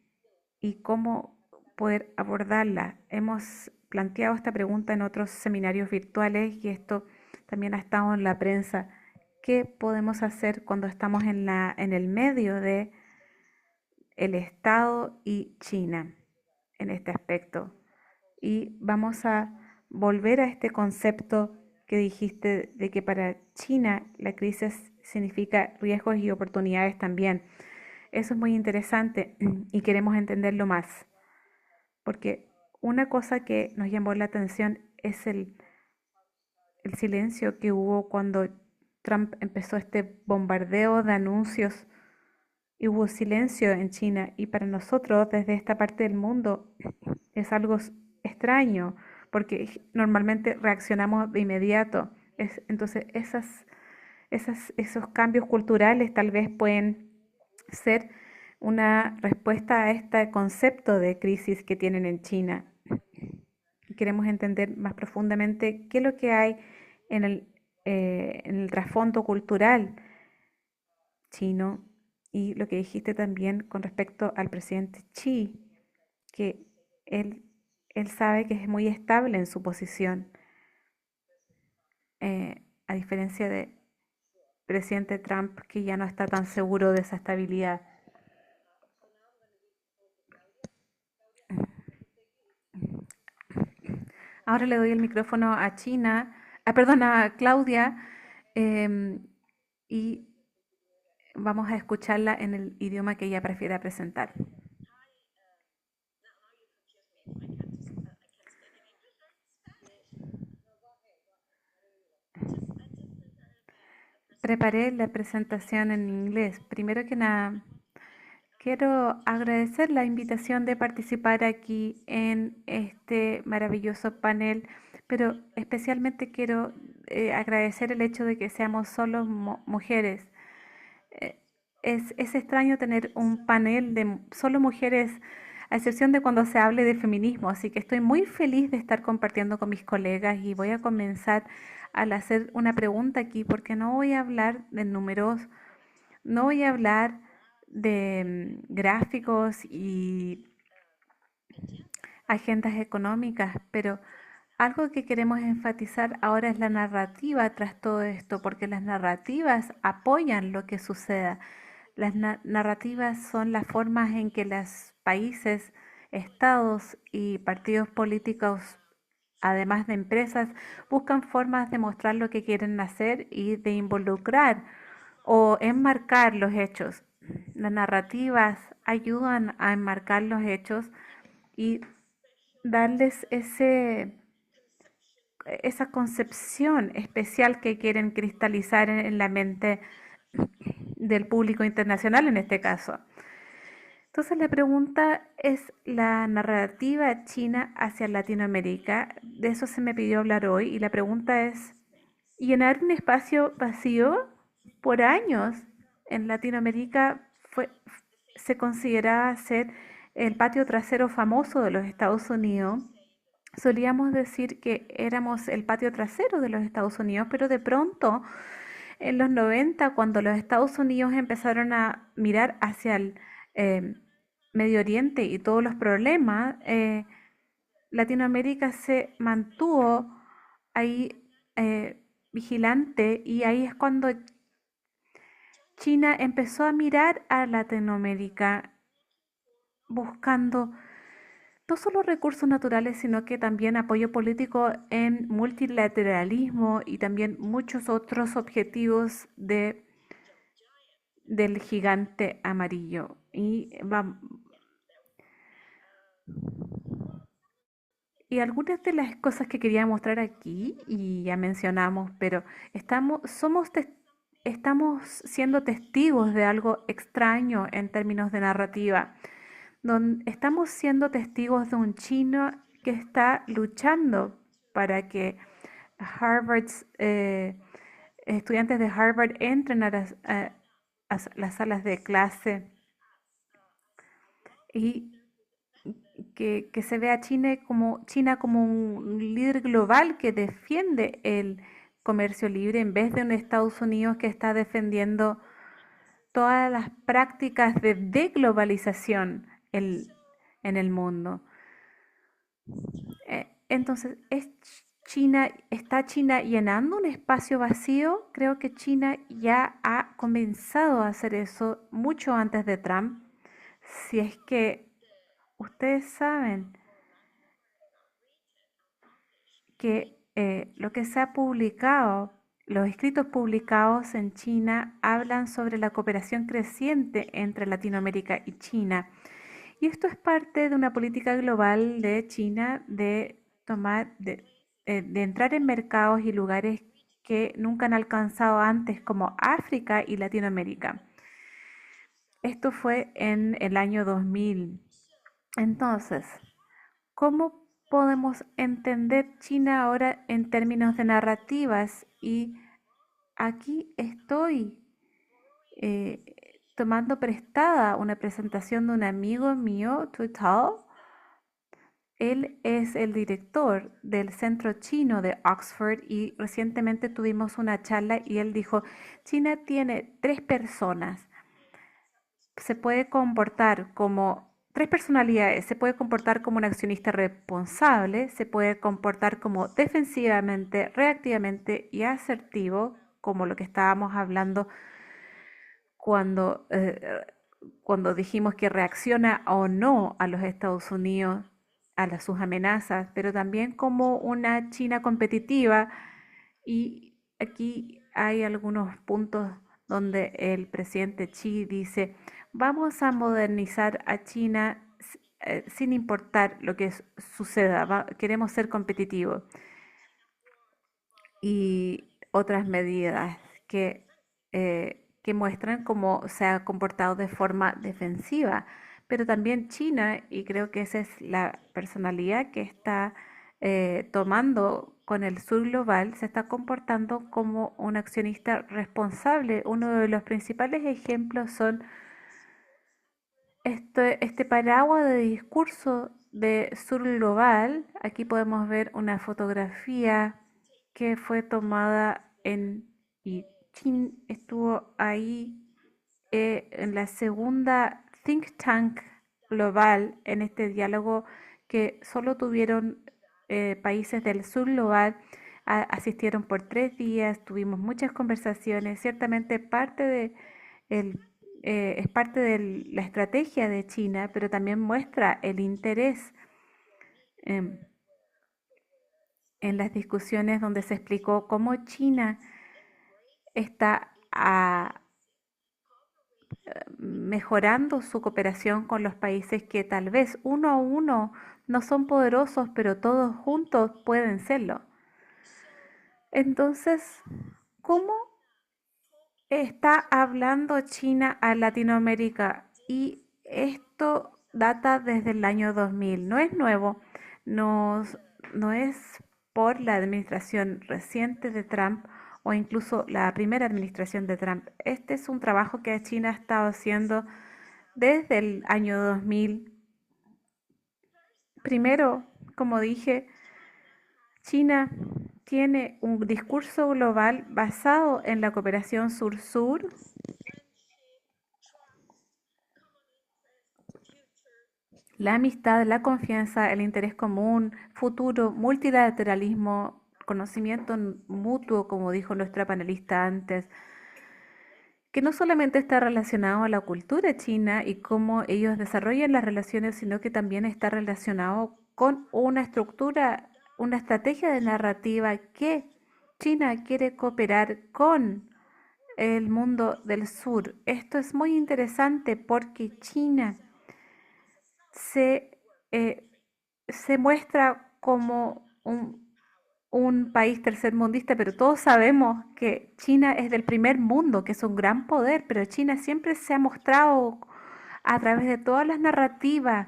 y cómo poder abordarla. Hemos planteado esta pregunta en otros seminarios virtuales, y esto también ha estado en la prensa. ¿Qué podemos hacer cuando estamos en el medio de el Estado y China en este aspecto? Y vamos a volver a este concepto que dijiste de que para China la crisis significa riesgos y oportunidades también. Eso es muy interesante y queremos entenderlo más, porque una cosa que nos llamó la atención es el silencio que hubo cuando Trump empezó este bombardeo de anuncios, y hubo silencio en China, y para nosotros desde esta parte del mundo es algo extraño, porque normalmente reaccionamos de inmediato. Entonces Esos cambios culturales tal vez pueden ser una respuesta a este concepto de crisis que tienen en China. Queremos entender más profundamente qué es lo que hay en el trasfondo cultural chino y lo que dijiste también con respecto al presidente Xi, que él, él sabe que es muy estable en su posición, a diferencia de presidente Trump, que ya no está tan seguro de esa estabilidad. Ahora le doy el micrófono a perdón, a Claudia, y vamos a escucharla en el idioma que ella prefiera presentar. Preparé la presentación en inglés. Primero que nada, quiero agradecer la invitación de participar aquí en este maravilloso panel, pero especialmente quiero agradecer el hecho de que seamos solo mujeres. Eh, es extraño tener un panel de solo mujeres, a excepción de cuando se hable de feminismo, así que estoy muy feliz de estar compartiendo con mis colegas y voy a comenzar al hacer una pregunta aquí, porque no voy a hablar de números, no voy a hablar de gráficos y agendas económicas, pero algo que queremos enfatizar ahora es la narrativa tras todo esto, porque las narrativas apoyan lo que suceda. Las narrativas son las formas en que los países, estados y partidos políticos, además de empresas, buscan formas de mostrar lo que quieren hacer y de involucrar o enmarcar los hechos. Las narrativas ayudan a enmarcar los hechos y darles esa concepción especial que quieren cristalizar en la mente del público internacional en este caso. Entonces la pregunta es la narrativa china hacia Latinoamérica. De eso se me pidió hablar hoy y la pregunta es, llenar un espacio vacío por años en Latinoamérica se consideraba ser el patio trasero famoso de los Estados Unidos. Solíamos decir que éramos el patio trasero de los Estados Unidos, pero de pronto en los 90, cuando los Estados Unidos empezaron a mirar hacia el eh, Medio Oriente y todos los problemas, Latinoamérica se mantuvo ahí vigilante y ahí es cuando China empezó a mirar a Latinoamérica buscando no solo recursos naturales, sino que también apoyo político en multilateralismo y también muchos otros objetivos del gigante amarillo. Y algunas de las cosas que quería mostrar aquí, y ya mencionamos, pero estamos siendo testigos de algo extraño en términos de narrativa, donde estamos siendo testigos de un chino que está luchando para que Harvard, estudiantes de Harvard entren a las salas de clase y que se vea China como un líder global que defiende el comercio libre en vez de un Estados Unidos que está defendiendo todas las prácticas de deglobalización en el mundo. Entonces, ¿está China llenando un espacio vacío? Creo que China ya ha comenzado a hacer eso mucho antes de Trump. Si es que ustedes saben que lo que se ha publicado, los escritos publicados en China hablan sobre la cooperación creciente entre Latinoamérica y China. Y esto es parte de una política global de China de entrar en mercados y lugares que nunca han alcanzado antes, como África y Latinoamérica. Esto fue en el año 2000. Entonces, ¿cómo podemos entender China ahora en términos de narrativas y aquí estoy eh, tomando prestada una presentación de un amigo mío, Tutal. Él es el director del Centro Chino de Oxford y recientemente tuvimos una charla y él dijo, China tiene tres personas, se puede comportar como tres personalidades, se puede comportar como un accionista responsable, se puede comportar como defensivamente, reactivamente y asertivo, como lo que estábamos hablando cuando, cuando dijimos que reacciona o no a los Estados Unidos, sus amenazas, pero también como una China competitiva. Y aquí hay algunos puntos donde el presidente Xi dice, vamos a modernizar a China sin importar lo que suceda, queremos ser competitivos. Y otras medidas que muestran cómo se ha comportado de forma defensiva. Pero también China, y creo que esa es la personalidad que está tomando con el sur global, se está comportando como un accionista responsable. Uno de los principales ejemplos son este paraguas de discurso de sur global. Aquí podemos ver una fotografía que fue tomada y Chin estuvo ahí en la segunda think tank global en este diálogo que solo tuvieron países del sur global. Asistieron por 3 días, tuvimos muchas conversaciones, ciertamente el, es parte de la estrategia de China, pero también muestra el interés em, en las discusiones donde se explicó cómo China está mejorando su cooperación con los países que tal vez uno a uno no son poderosos, pero todos juntos pueden serlo. Entonces, ¿cómo está hablando China a Latinoamérica? Y esto data desde el año 2000, no es nuevo, no es por la administración reciente de Trump o incluso la primera administración de Trump. Este es un trabajo que China ha estado haciendo desde el año 2000. Primero, como dije, China tiene un discurso global basado en la cooperación sur-sur, la amistad, la confianza, el interés común, futuro, multilateralismo, conocimiento mutuo, como dijo nuestra panelista antes, que no solamente está relacionado a la cultura china y cómo ellos desarrollan las relaciones, sino que también está relacionado con una estructura, una estrategia de narrativa que China quiere cooperar con el mundo del sur. Esto es muy interesante porque China se, eh, se muestra como un país tercermundista, pero todos sabemos que China es del primer mundo, que es un gran poder, pero China siempre se ha mostrado a través de todas las narrativas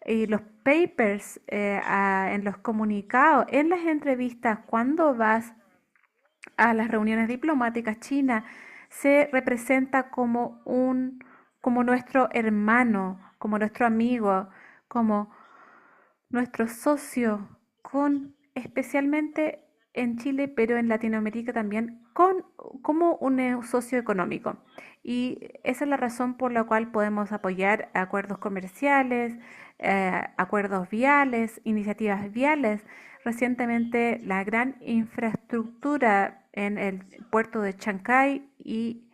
y los papers, en los comunicados, en las entrevistas, cuando vas a las reuniones diplomáticas, China se representa como nuestro hermano, como nuestro amigo, como nuestro socio, con especialmente en Chile, pero en Latinoamérica también, como un socio económico. Y esa es la razón por la cual podemos apoyar acuerdos comerciales, acuerdos viales, iniciativas viales. Recientemente la gran infraestructura en el puerto de Chancay y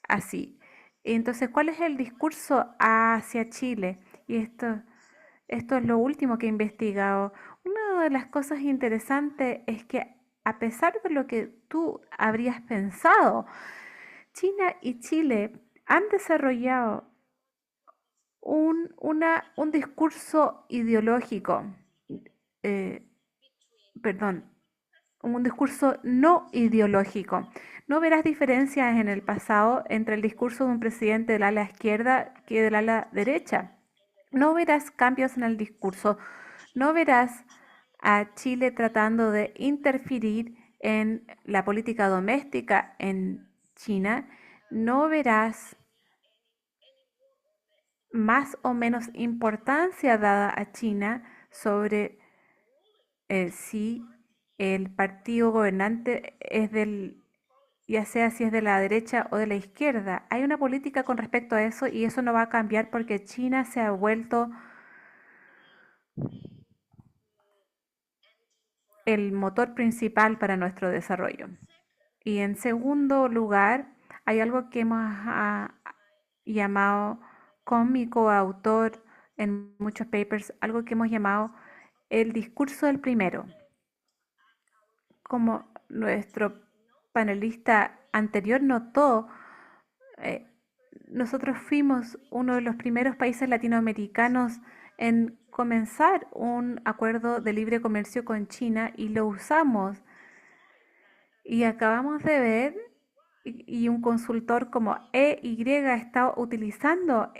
así. Entonces, ¿cuál es el discurso hacia Chile? Y esto es lo último que he investigado. Una de las cosas interesantes es que a pesar de lo que tú habrías pensado, China y Chile han desarrollado un discurso ideológico, eh, perdón, un discurso no ideológico. No verás diferencias en el pasado entre el discurso de un presidente del ala izquierda que del ala derecha. No verás cambios en el discurso, no verás a Chile tratando de interferir en la política doméstica en China, no verás más o menos importancia dada a China sobre si el partido gobernante es del, ya sea si es de la derecha o de la izquierda. Hay una política con respecto a eso y eso no va a cambiar porque China se ha vuelto el motor principal para nuestro desarrollo. Y en segundo lugar, hay algo que hemos llamado con mi coautor en muchos papers, algo que hemos llamado el discurso del primero. Como nuestro panelista anterior notó, eh, nosotros fuimos uno de los primeros países latinoamericanos en comenzar un acuerdo de libre comercio con China y lo usamos. Y acabamos de ver, y un consultor como EY está utilizando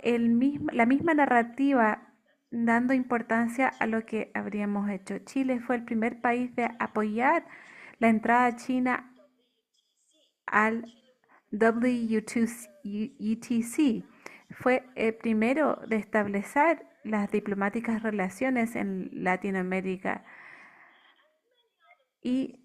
la misma narrativa, dando importancia a lo que habríamos hecho. Chile fue el primer país de apoyar la entrada china al WTC. Fue el primero de establecer las diplomáticas relaciones en Latinoamérica y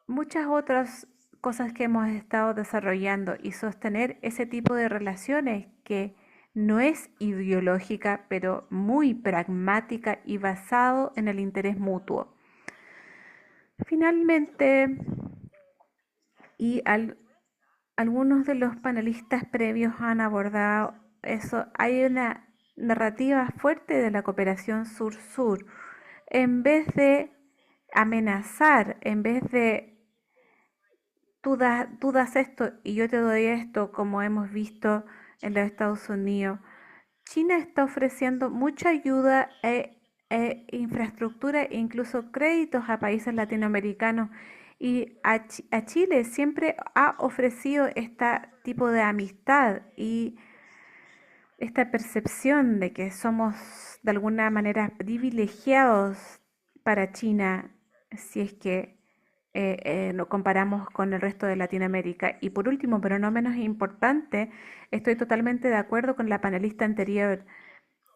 muchas otras cosas que hemos estado desarrollando y sostener ese tipo de relaciones que no es ideológica, pero muy pragmática y basado en el interés mutuo. Finalmente, y algunos de los panelistas previos han abordado eso, hay una narrativa fuerte de la cooperación sur-sur. En vez de amenazar, en vez de tú das esto y yo te doy esto, como hemos visto en los Estados Unidos, China está ofreciendo mucha ayuda e infraestructura e incluso créditos a países latinoamericanos y a Chile siempre ha ofrecido este tipo de amistad y esta percepción de que somos de alguna manera privilegiados para China si es que lo comparamos con el resto de Latinoamérica. Y por último, pero no menos importante, estoy totalmente de acuerdo con la panelista anterior.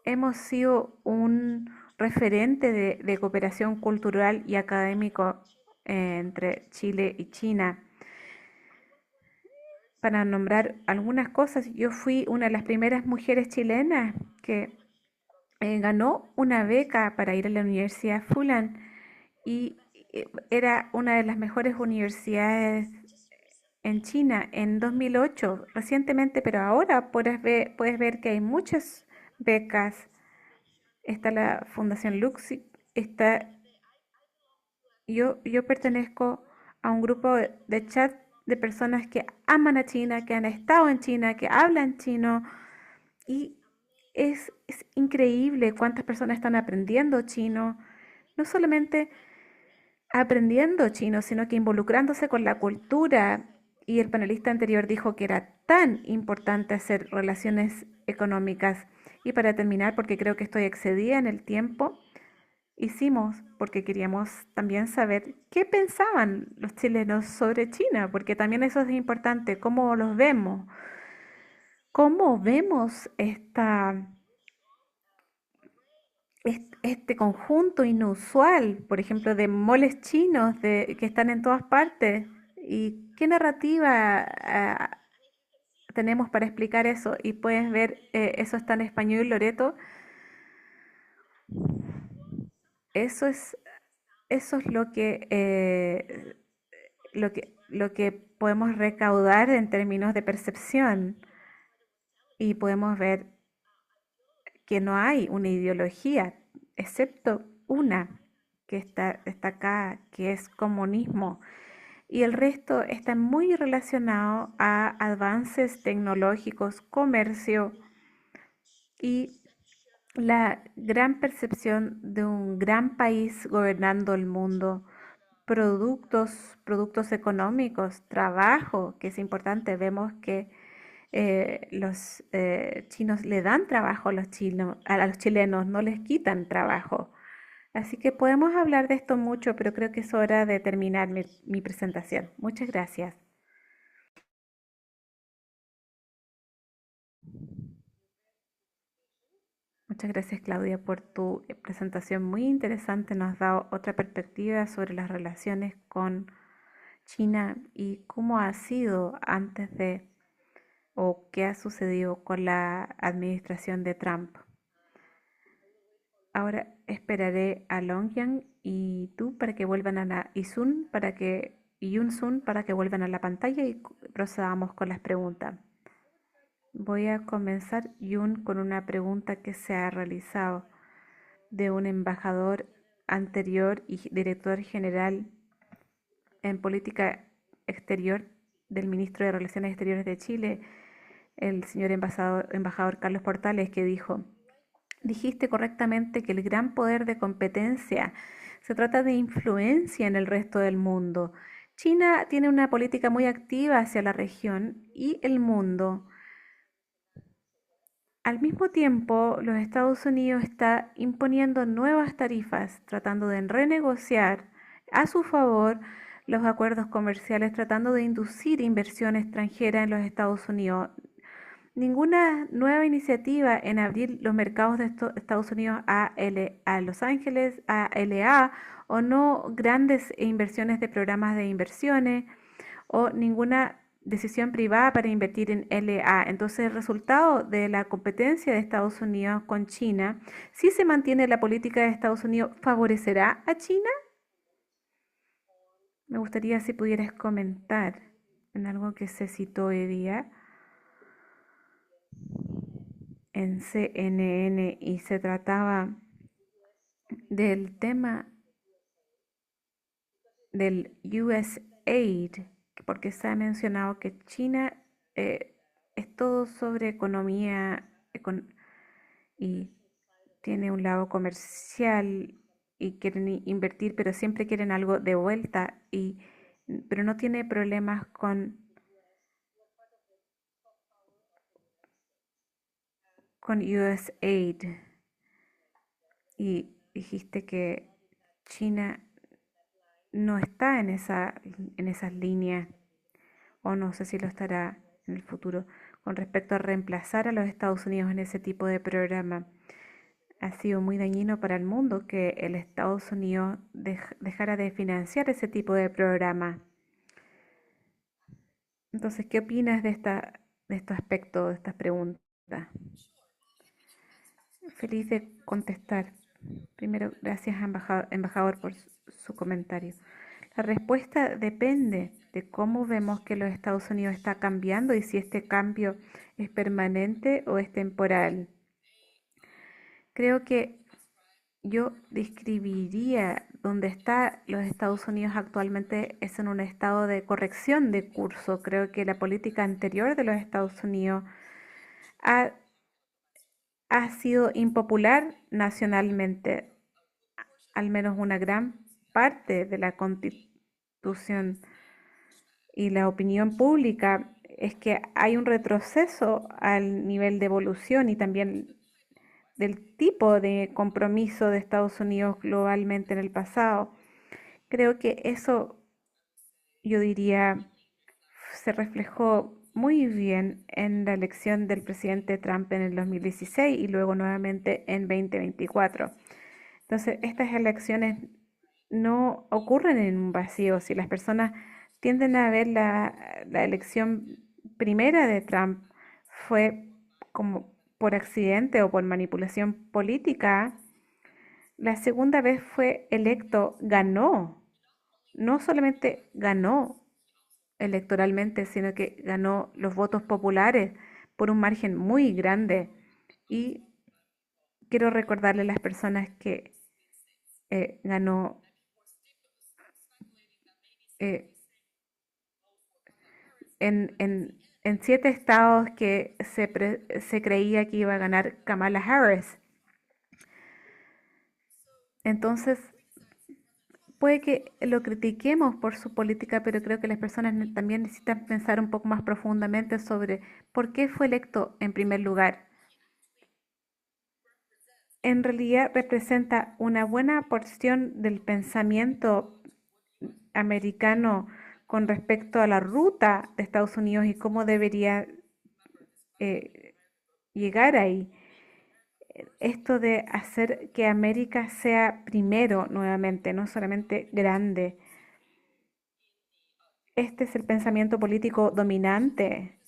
Hemos sido un referente de cooperación cultural y académico entre Chile y China. Para nombrar algunas cosas, yo fui una de las primeras mujeres chilenas que ganó una beca para ir a la Universidad Fulan y era una de las mejores universidades en China en 2008, recientemente, pero ahora puedes ver que hay muchas becas. Está la Fundación Luxi, yo pertenezco a un grupo de chat de personas que aman a China, que han estado en China, que hablan chino y es increíble cuántas personas están aprendiendo chino, no solamente aprendiendo chino, sino que involucrándose con la cultura. Y el panelista anterior dijo que era tan importante hacer relaciones económicas. Y para terminar, porque creo que estoy excedida en el tiempo, hicimos porque queríamos también saber qué pensaban los chilenos sobre China, porque también eso es importante, cómo vemos este conjunto inusual, por ejemplo, de moles chinos que están en todas partes. ¿Y qué narrativa tenemos para explicar eso? Y puedes ver, eso está en español, Loreto. Eso es, eso es lo que podemos recaudar en términos de percepción y podemos ver que no hay una ideología, excepto una que está acá, que es comunismo, y el resto está muy relacionado a avances tecnológicos, comercio y la gran percepción de un gran país gobernando el mundo, productos económicos, trabajo, que es importante. Vemos que los chinos le dan trabajo a los chilenos, no les quitan trabajo. Así que podemos hablar de esto mucho, pero creo que es hora de terminar mi presentación. Muchas gracias. Muchas gracias, Claudia, por tu presentación muy interesante. Nos has dado otra perspectiva sobre las relaciones con China y cómo ha sido antes de o qué ha sucedido con la administración de Trump. Ahora esperaré a Longyang y tú para que vuelvan a la y Yun Sun para que vuelvan a la pantalla y procedamos con las preguntas. Voy a comenzar, Yun, con una pregunta que se ha realizado de un embajador anterior y director general en política exterior del ministro de Relaciones Exteriores de Chile, el señor embajador Carlos Portales, que dijo: dijiste correctamente que el gran poder de competencia se trata de influencia en el resto del mundo. China tiene una política muy activa hacia la región y el mundo. Al mismo tiempo, los Estados Unidos está imponiendo nuevas tarifas, tratando de renegociar a su favor los acuerdos comerciales, tratando de inducir inversión extranjera en los Estados Unidos. Ninguna nueva iniciativa en abrir los mercados de Estados Unidos a Los Ángeles, a LA, o no grandes inversiones de programas de inversiones, o ninguna decisión privada para invertir en LA. Entonces, el resultado de la competencia de Estados Unidos con China, si se mantiene la política de Estados Unidos, ¿favorecerá a China? Me gustaría si pudieras comentar en algo que se citó hoy día en CNN y se trataba del tema del USAID, porque se ha mencionado que China es todo sobre economía y tiene un lado comercial y quieren invertir, pero siempre quieren algo de vuelta, pero no tiene problemas con USAID. Y dijiste que China no está en esas líneas, o no sé si lo estará en el futuro, con respecto a reemplazar a los Estados Unidos en ese tipo de programa. Ha sido muy dañino para el mundo que el Estados Unidos dejara de financiar ese tipo de programa. Entonces, ¿qué opinas de este aspecto, de estas preguntas? Feliz de contestar. Primero, gracias, embajador, por su comentario. La respuesta depende de cómo vemos que los Estados Unidos está cambiando y si este cambio es permanente o es temporal. Creo que yo describiría donde está los Estados Unidos actualmente es en un estado de corrección de curso. Creo que la política anterior de los Estados Unidos ha, ha sido impopular nacionalmente, al menos una gran parte de la Constitución y la opinión pública es que hay un retroceso al nivel de evolución y también del tipo de compromiso de Estados Unidos globalmente en el pasado. Creo que eso, yo diría, se reflejó muy bien en la elección del presidente Trump en el 2016 y luego nuevamente en 2024. Entonces, estas elecciones no ocurren en un vacío. Si las personas tienden a ver la elección primera de Trump fue como por accidente o por manipulación política, la segunda vez fue electo, ganó, no solamente ganó electoralmente, sino que ganó los votos populares por un margen muy grande. Y quiero recordarle a las personas que ganó eh, en 7 estados que se creía que iba a ganar Kamala Harris. Entonces, puede que lo critiquemos por su política, pero creo que las personas también necesitan pensar un poco más profundamente sobre por qué fue electo en primer lugar. en realidad representa una buena porción del pensamiento americano con respecto a la ruta de Estados Unidos y cómo debería llegar ahí. Esto de hacer que América sea primero nuevamente, no solamente grande. Este es el pensamiento político dominante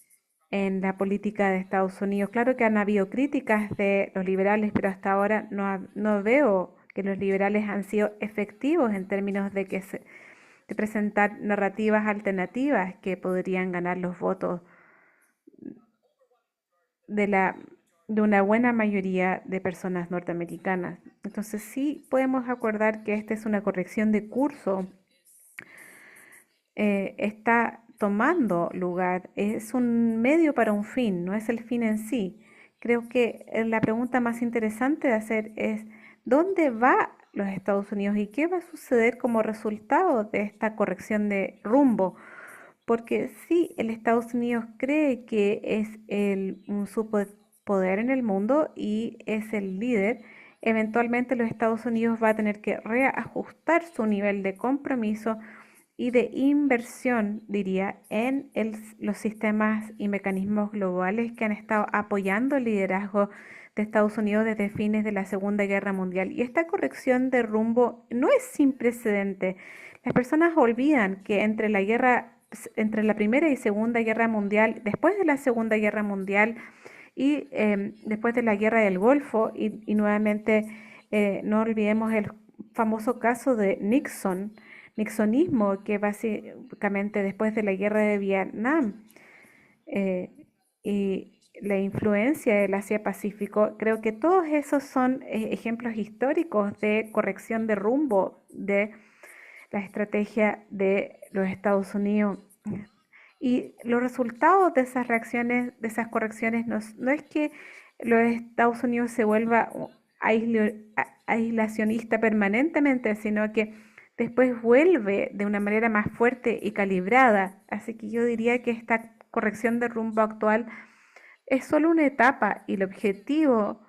en la política de Estados Unidos. Claro que han habido críticas de los liberales, pero hasta ahora no veo que los liberales han sido efectivos en términos de presentar narrativas alternativas que podrían ganar los votos de de una buena mayoría de personas norteamericanas. Entonces sí podemos acordar que esta es una corrección de curso, está tomando lugar, es un medio para un fin, no es el fin en sí. Creo que la pregunta más interesante de hacer es, ¿dónde va los Estados Unidos y qué va a suceder como resultado de esta corrección de rumbo? Porque si el Estados Unidos cree que es un superpoder en el mundo y es el líder, eventualmente los Estados Unidos va a tener que reajustar su nivel de compromiso y de inversión, diría, en los sistemas y mecanismos globales que han estado apoyando el liderazgo de Estados Unidos desde fines de la Segunda Guerra Mundial. Y esta corrección de rumbo no es sin precedente. Las personas olvidan que entre la Primera y Segunda Guerra Mundial, después de la Segunda Guerra Mundial y después de la Guerra del Golfo, y nuevamente no olvidemos el famoso caso de Nixonismo, que básicamente después de la Guerra de Vietnam eh, y la influencia del Asia-Pacífico, creo que todos esos son ejemplos históricos de corrección de rumbo de la estrategia de los Estados Unidos. Y los resultados de esas reacciones, de esas correcciones, no es que los Estados Unidos se vuelva aislacionista permanentemente, sino que después vuelve de una manera más fuerte y calibrada. Así que yo diría que esta corrección de rumbo actual es solo una etapa y el objetivo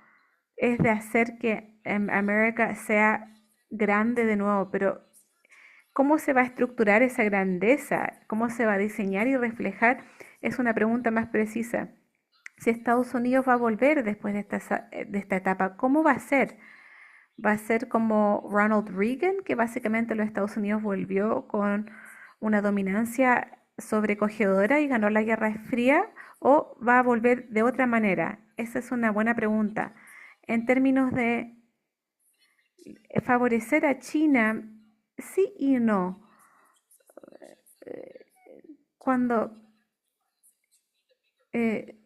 es de hacer que América sea grande de nuevo, pero ¿cómo se va a estructurar esa grandeza? ¿Cómo se va a diseñar y reflejar? Es una pregunta más precisa. Si Estados Unidos va a volver después de esta etapa, ¿cómo va a ser? ¿Va a ser como Ronald Reagan, que básicamente los Estados Unidos volvió con una dominancia sobrecogedora y ganó la Guerra Fría? ¿O va a volver de otra manera? Esa es una buena pregunta. En términos de favorecer a China, sí y no. Cuando eh,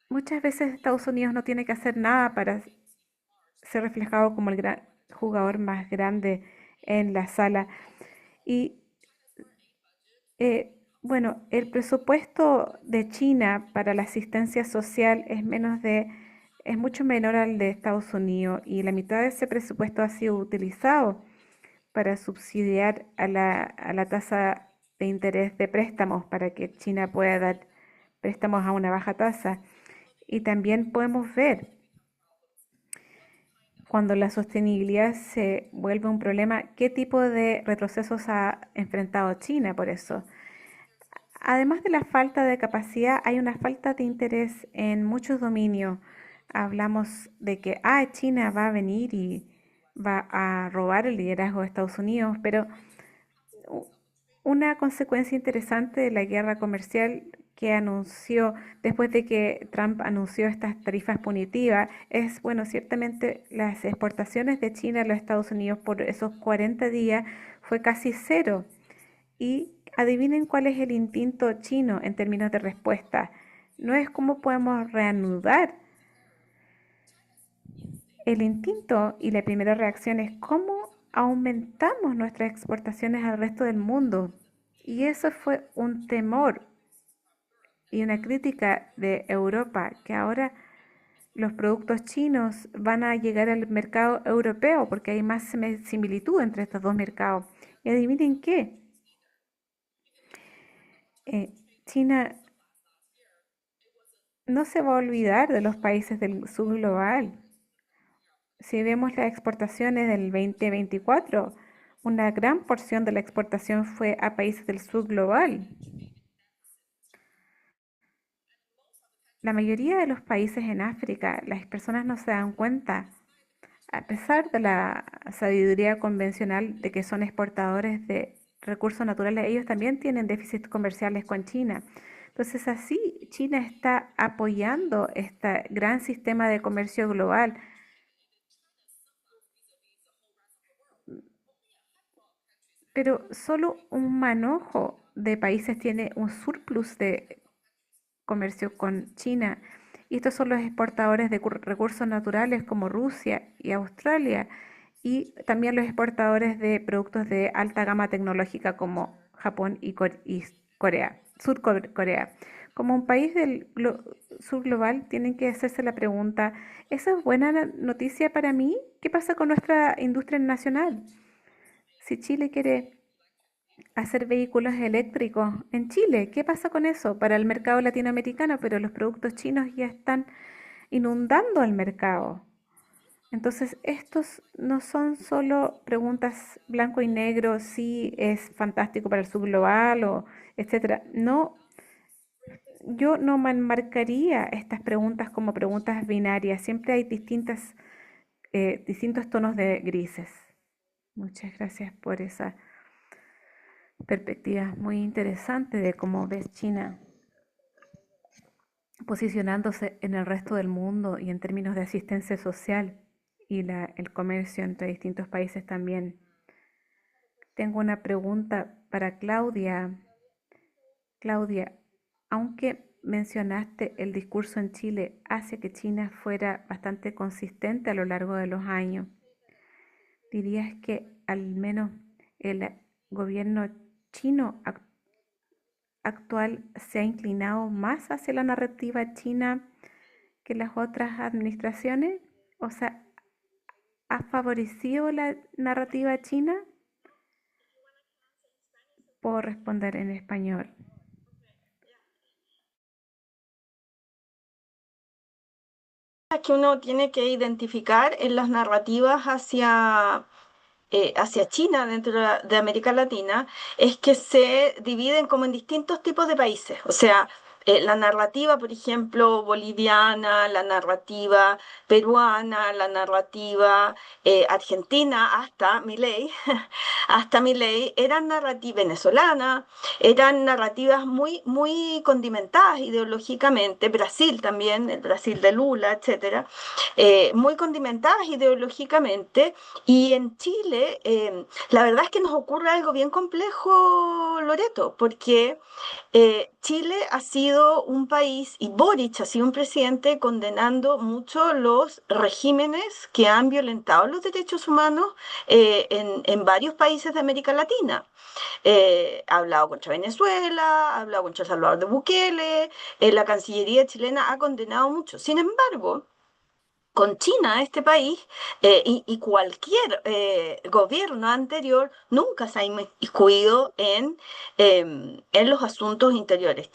muchas veces Estados Unidos no tiene que hacer nada para ser reflejado como el gran jugador más grande en la sala. Y bueno, el presupuesto de China para la asistencia social es mucho menor al de Estados Unidos y la mitad de ese presupuesto ha sido utilizado para subsidiar a la tasa de interés de préstamos para que China pueda dar préstamos a una baja tasa. Y también podemos ver cuando la sostenibilidad se vuelve un problema, qué tipo de retrocesos ha enfrentado China por eso. Además de la falta de capacidad, hay una falta de interés en muchos dominios. Hablamos de que China va a venir y va a robar el liderazgo de Estados Unidos, pero una consecuencia interesante de la guerra comercial que anunció después de que Trump anunció estas tarifas punitivas es, bueno, ciertamente las exportaciones de China a los Estados Unidos por esos 40 días fue casi cero. Y adivinen cuál es el instinto chino en términos de respuesta. No es cómo podemos reanudar el instinto y la primera reacción es cómo aumentamos nuestras exportaciones al resto del mundo. Y eso fue un temor y una crítica de Europa, que ahora los productos chinos van a llegar al mercado europeo porque hay más similitud entre estos dos mercados. Y adivinen qué, eh, China no se va a olvidar de los países del sur global. Si vemos las exportaciones del 2024, una gran porción de la exportación fue a países del sur global. La mayoría de los países en África, las personas no se dan cuenta, a pesar de la sabiduría convencional de que son exportadores de recursos naturales, ellos también tienen déficits comerciales con China. Entonces así China está apoyando este gran sistema de comercio global, pero solo un manojo de países tiene un surplus de comercio con China. Y estos son los exportadores de recursos naturales como Rusia y Australia, y también los exportadores de productos de alta gama tecnológica como Japón y Corea, Sur Corea. Como un país del sur global, tienen que hacerse la pregunta, ¿eso es buena noticia para mí? ¿Qué pasa con nuestra industria nacional? Si Chile quiere hacer vehículos eléctricos en Chile, ¿qué pasa con eso para el mercado latinoamericano? Pero los productos chinos ya están inundando el mercado. Entonces, estos no son solo preguntas blanco y negro, si es fantástico para el subglobal o etcétera. No, yo no marcaría estas preguntas como preguntas binarias. Siempre hay distintos tonos de grises. Muchas gracias por esa perspectiva muy interesante de cómo ves China posicionándose en el resto del mundo y en términos de asistencia social y el comercio entre distintos países también. Tengo una pregunta para Claudia. Claudia, aunque mencionaste el discurso en Chile hace que China fuera bastante consistente a lo largo de los años, ¿dirías que al menos el gobierno chino actual se ha inclinado más hacia la narrativa china que las otras administraciones? O sea, ¿ha favorecido la narrativa china? Puedo responder en español. Que uno tiene que identificar en las narrativas hacia China dentro de América Latina es que se dividen como en distintos tipos de países. O sea, la narrativa, por ejemplo, boliviana, la narrativa peruana, la narrativa argentina hasta Milei, hasta Milei, eran narrativas venezolanas, eran narrativas muy, muy condimentadas ideológicamente, Brasil también, el Brasil de Lula, etcétera, muy condimentadas ideológicamente, y en Chile, la verdad es que nos ocurre algo bien complejo, Loreto, porque Chile ha sido un país y Boric ha sido un presidente condenando mucho los regímenes que han violentado los derechos humanos en varios países de América Latina. Ha hablado contra Venezuela, ha hablado contra Salvador de Bukele, la Cancillería chilena ha condenado mucho. Sin embargo, con China, este país, y cualquier gobierno anterior nunca se ha inmiscuido en los asuntos interiores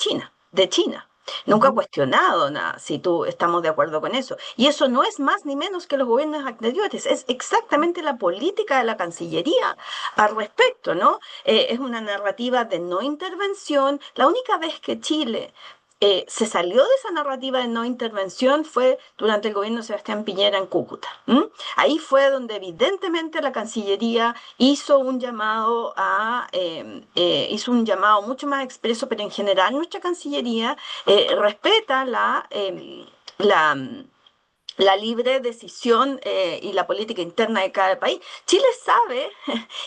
de China. Nunca ha cuestionado nada, si tú estamos de acuerdo con eso. Y eso no es más ni menos que los gobiernos anteriores, es exactamente la política de la Cancillería al respecto, ¿no? Es una narrativa de no intervención. La única vez que Chile se salió de esa narrativa de no intervención fue durante el gobierno de Sebastián Piñera en Cúcuta. ¿M? Ahí fue donde evidentemente la Cancillería hizo un llamado mucho más expreso, pero en general nuestra Cancillería respeta la la libre decisión y la política interna de cada país. Chile sabe,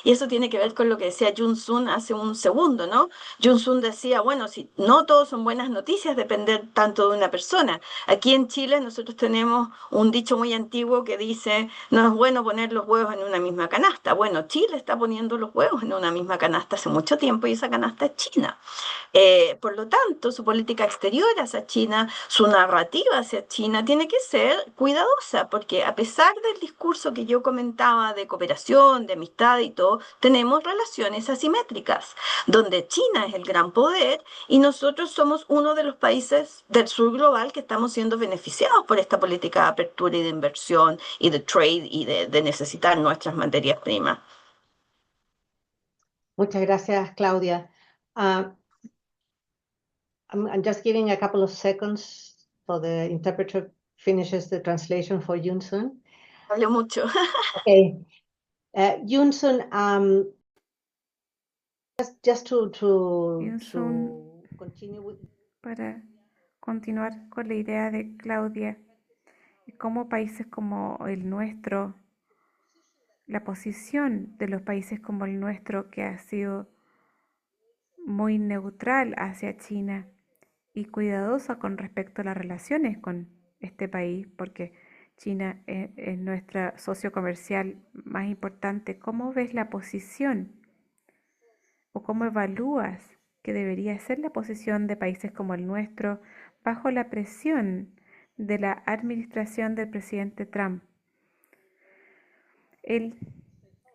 y eso tiene que ver con lo que decía Jun Sun hace un segundo, ¿no? Jun Sun decía, bueno, si no todos son buenas noticias, depender tanto de una persona. Aquí en Chile nosotros tenemos un dicho muy antiguo que dice, no es bueno poner los huevos en una misma canasta. Bueno, Chile está poniendo los huevos en una misma canasta hace mucho tiempo y esa canasta es China. Por lo tanto, su política exterior hacia China, su narrativa hacia China, tiene que ser cuidadosa, porque a pesar del discurso que yo comentaba de cooperación, de amistad y todo, tenemos relaciones asimétricas, donde China es el gran poder y nosotros somos uno de los países del sur global que estamos siendo beneficiados por esta política de apertura y de inversión y de trade y de necesitar nuestras materias primas. Muchas gracias, Claudia. Uh, I'm just giving a couple of seconds for the interpreter finishes the translation for Yunsun. Hablé mucho. Okay. Yunsun, just Yunsun, to continue with para continuar con la idea de Claudia, y cómo países como el nuestro, la posición de los países como el nuestro, que ha sido muy neutral hacia China y cuidadosa con respecto a las relaciones con este país, porque China es nuestra socio comercial más importante. ¿Cómo ves la posición o cómo evalúas que debería ser la posición de países como el nuestro bajo la presión de la administración del presidente Trump? Él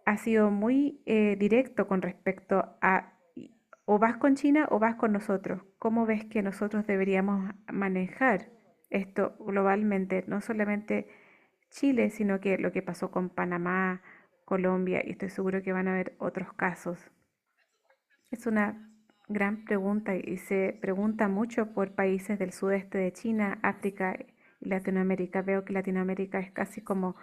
ha sido muy directo con respecto a o vas con China o vas con nosotros. ¿Cómo ves que nosotros deberíamos manejar esto globalmente? No solamente Chile, sino que lo que pasó con Panamá, Colombia, y estoy seguro que van a haber otros casos. Es una gran pregunta y se pregunta mucho por países del sudeste de China, África y Latinoamérica. Veo que Latinoamérica es casi como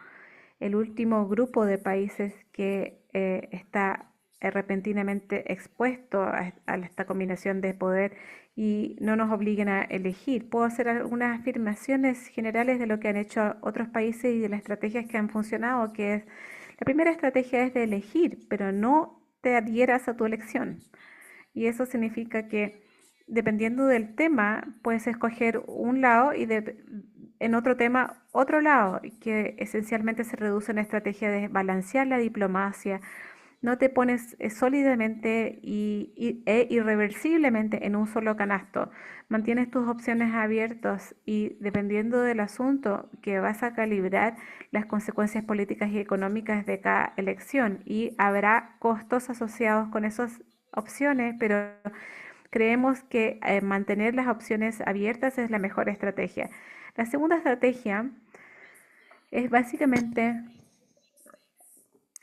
el último grupo de países que está repentinamente expuesto a esta combinación de poder y no nos obliguen a elegir. Puedo hacer algunas afirmaciones generales de lo que han hecho otros países y de las estrategias que han funcionado, que es, la primera estrategia es de elegir, pero no te adhieras a tu elección. Y eso significa que dependiendo del tema, puedes escoger un lado y en otro tema otro lado, que esencialmente se reduce en la estrategia de balancear la diplomacia. No te pones sólidamente e irreversiblemente en un solo canasto. Mantienes tus opciones abiertas y dependiendo del asunto que vas a calibrar las consecuencias políticas y económicas de cada elección y habrá costos asociados con esas opciones, pero creemos que mantener las opciones abiertas es la mejor estrategia. La segunda estrategia es básicamente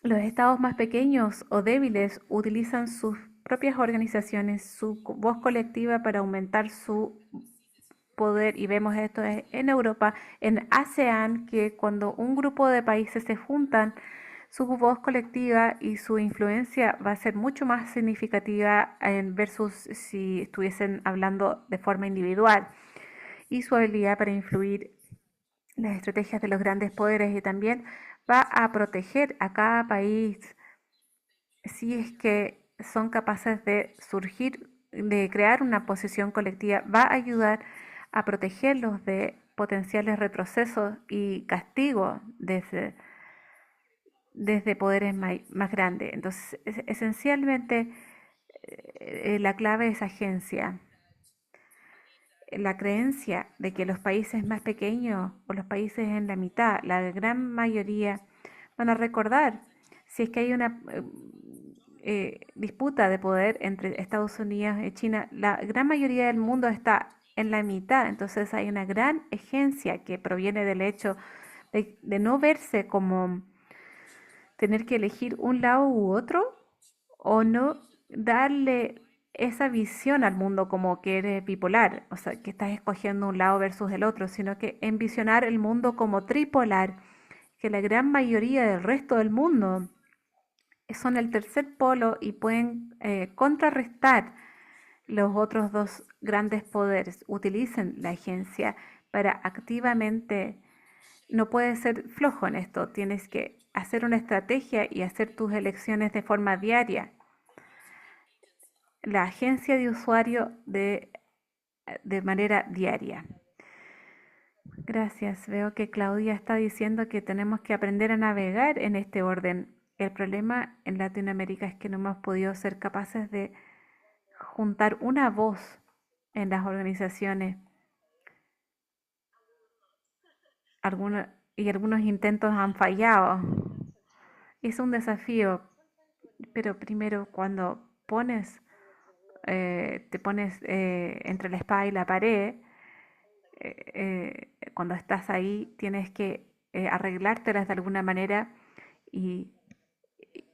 los estados más pequeños o débiles utilizan sus propias organizaciones, su voz colectiva para aumentar su poder y vemos esto en Europa, en ASEAN, que cuando un grupo de países se juntan, su voz colectiva y su influencia va a ser mucho más significativa versus si estuviesen hablando de forma individual y su habilidad para influir las estrategias de los grandes poderes y también va a proteger a cada país si es que son capaces de surgir, de crear una posición colectiva, va a ayudar a protegerlos de potenciales retrocesos y castigos desde poderes más grandes. Entonces, esencialmente, la clave es agencia. La creencia de que los países más pequeños o los países en la mitad, la gran mayoría, van a recordar si es que hay una disputa de poder entre Estados Unidos y China, la gran mayoría del mundo está en la mitad, entonces hay una gran agencia que proviene del hecho de no verse como tener que elegir un lado u otro o no darle esa visión al mundo como que eres bipolar, o sea, que estás escogiendo un lado versus el otro, sino que envisionar el mundo como tripolar, que la gran mayoría del resto del mundo son el tercer polo y pueden contrarrestar los otros dos grandes poderes. Utilicen la agencia para activamente, no puedes ser flojo en esto, tienes que hacer una estrategia y hacer tus elecciones de forma diaria. La agencia de usuario de manera diaria. Gracias. Veo que Claudia está diciendo que tenemos que aprender a navegar en este orden. El problema en Latinoamérica es que no hemos podido ser capaces de juntar una voz en las organizaciones. algunos intentos han fallado. Es un desafío, pero primero cuando te pones entre la espada y la pared, cuando estás ahí tienes que arreglártelas de alguna manera y,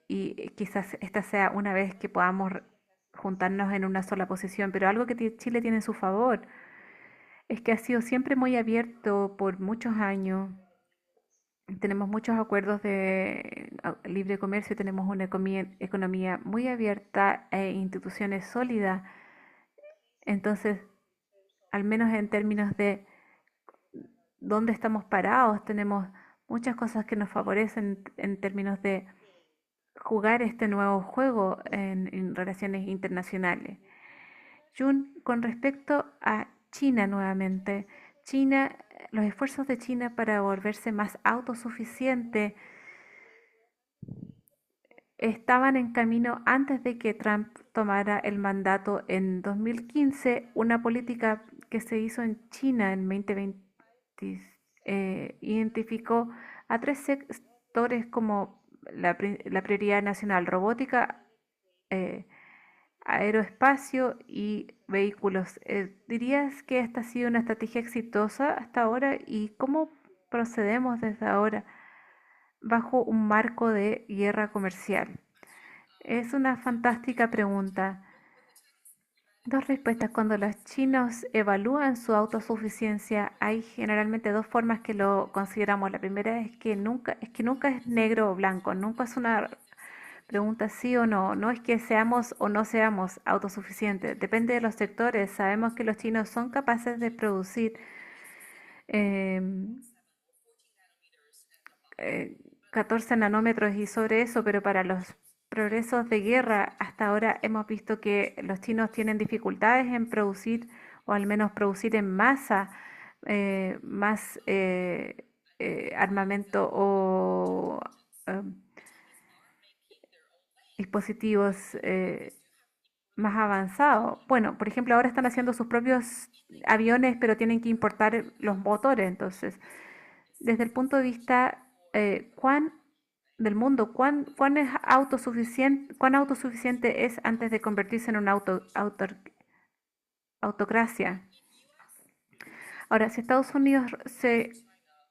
y quizás esta sea una vez que podamos juntarnos en una sola posición, pero algo que Chile tiene en su favor es que ha sido siempre muy abierto por muchos años. Tenemos muchos acuerdos de libre comercio, tenemos una economía muy abierta e instituciones sólidas. Entonces, al menos en términos de dónde estamos parados, tenemos muchas cosas que nos favorecen en términos de jugar este nuevo juego en relaciones internacionales. Jun, con respecto a China nuevamente, China, los esfuerzos de China para volverse más autosuficiente estaban en camino antes de que Trump tomara el mandato en 2015. Una política que se hizo en China en 2020 identificó a tres sectores como la prioridad nacional: robótica, eh, aeroespacio y vehículos. ¿Dirías que esta ha sido una estrategia exitosa hasta ahora y cómo procedemos desde ahora bajo un marco de guerra comercial? Es una fantástica pregunta. Dos respuestas. Cuando los chinos evalúan su autosuficiencia, hay generalmente dos formas que lo consideramos. La primera es que nunca es negro o blanco, nunca es una pregunta sí o no, no es que seamos o no seamos autosuficientes, depende de los sectores. Sabemos que los chinos son capaces de producir em, 14 nanómetros y sobre eso, pero para los progresos de guerra hasta ahora hemos visto que los chinos tienen dificultades en producir, o al menos producir en masa, más armamento o em, dispositivos más avanzados. Bueno, por ejemplo, ahora están haciendo sus propios aviones, pero tienen que importar los motores. Entonces, desde el punto de vista ¿cuán del mundo, cuán autosuficiente es antes de convertirse en una autocracia? Ahora, si Estados Unidos se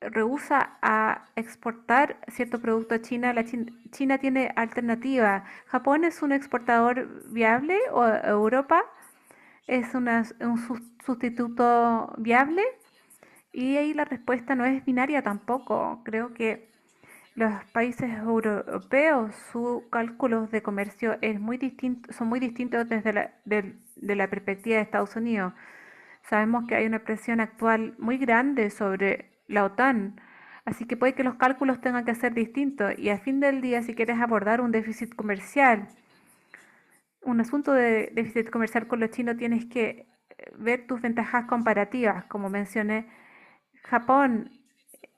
rehúsa a exportar cierto producto a China, China tiene alternativa. ¿Japón es un exportador viable o Europa es un sustituto viable? Y ahí la respuesta no es binaria tampoco. Creo que los países europeos, sus cálculos de comercio son muy distintos desde de la perspectiva de Estados Unidos. Sabemos que hay una presión actual muy grande sobre la OTAN, así que puede que los cálculos tengan que ser distintos. Y al fin del día, si quieres abordar un déficit comercial, un asunto de déficit comercial con los chinos, tienes que ver tus ventajas comparativas. Como mencioné, Japón,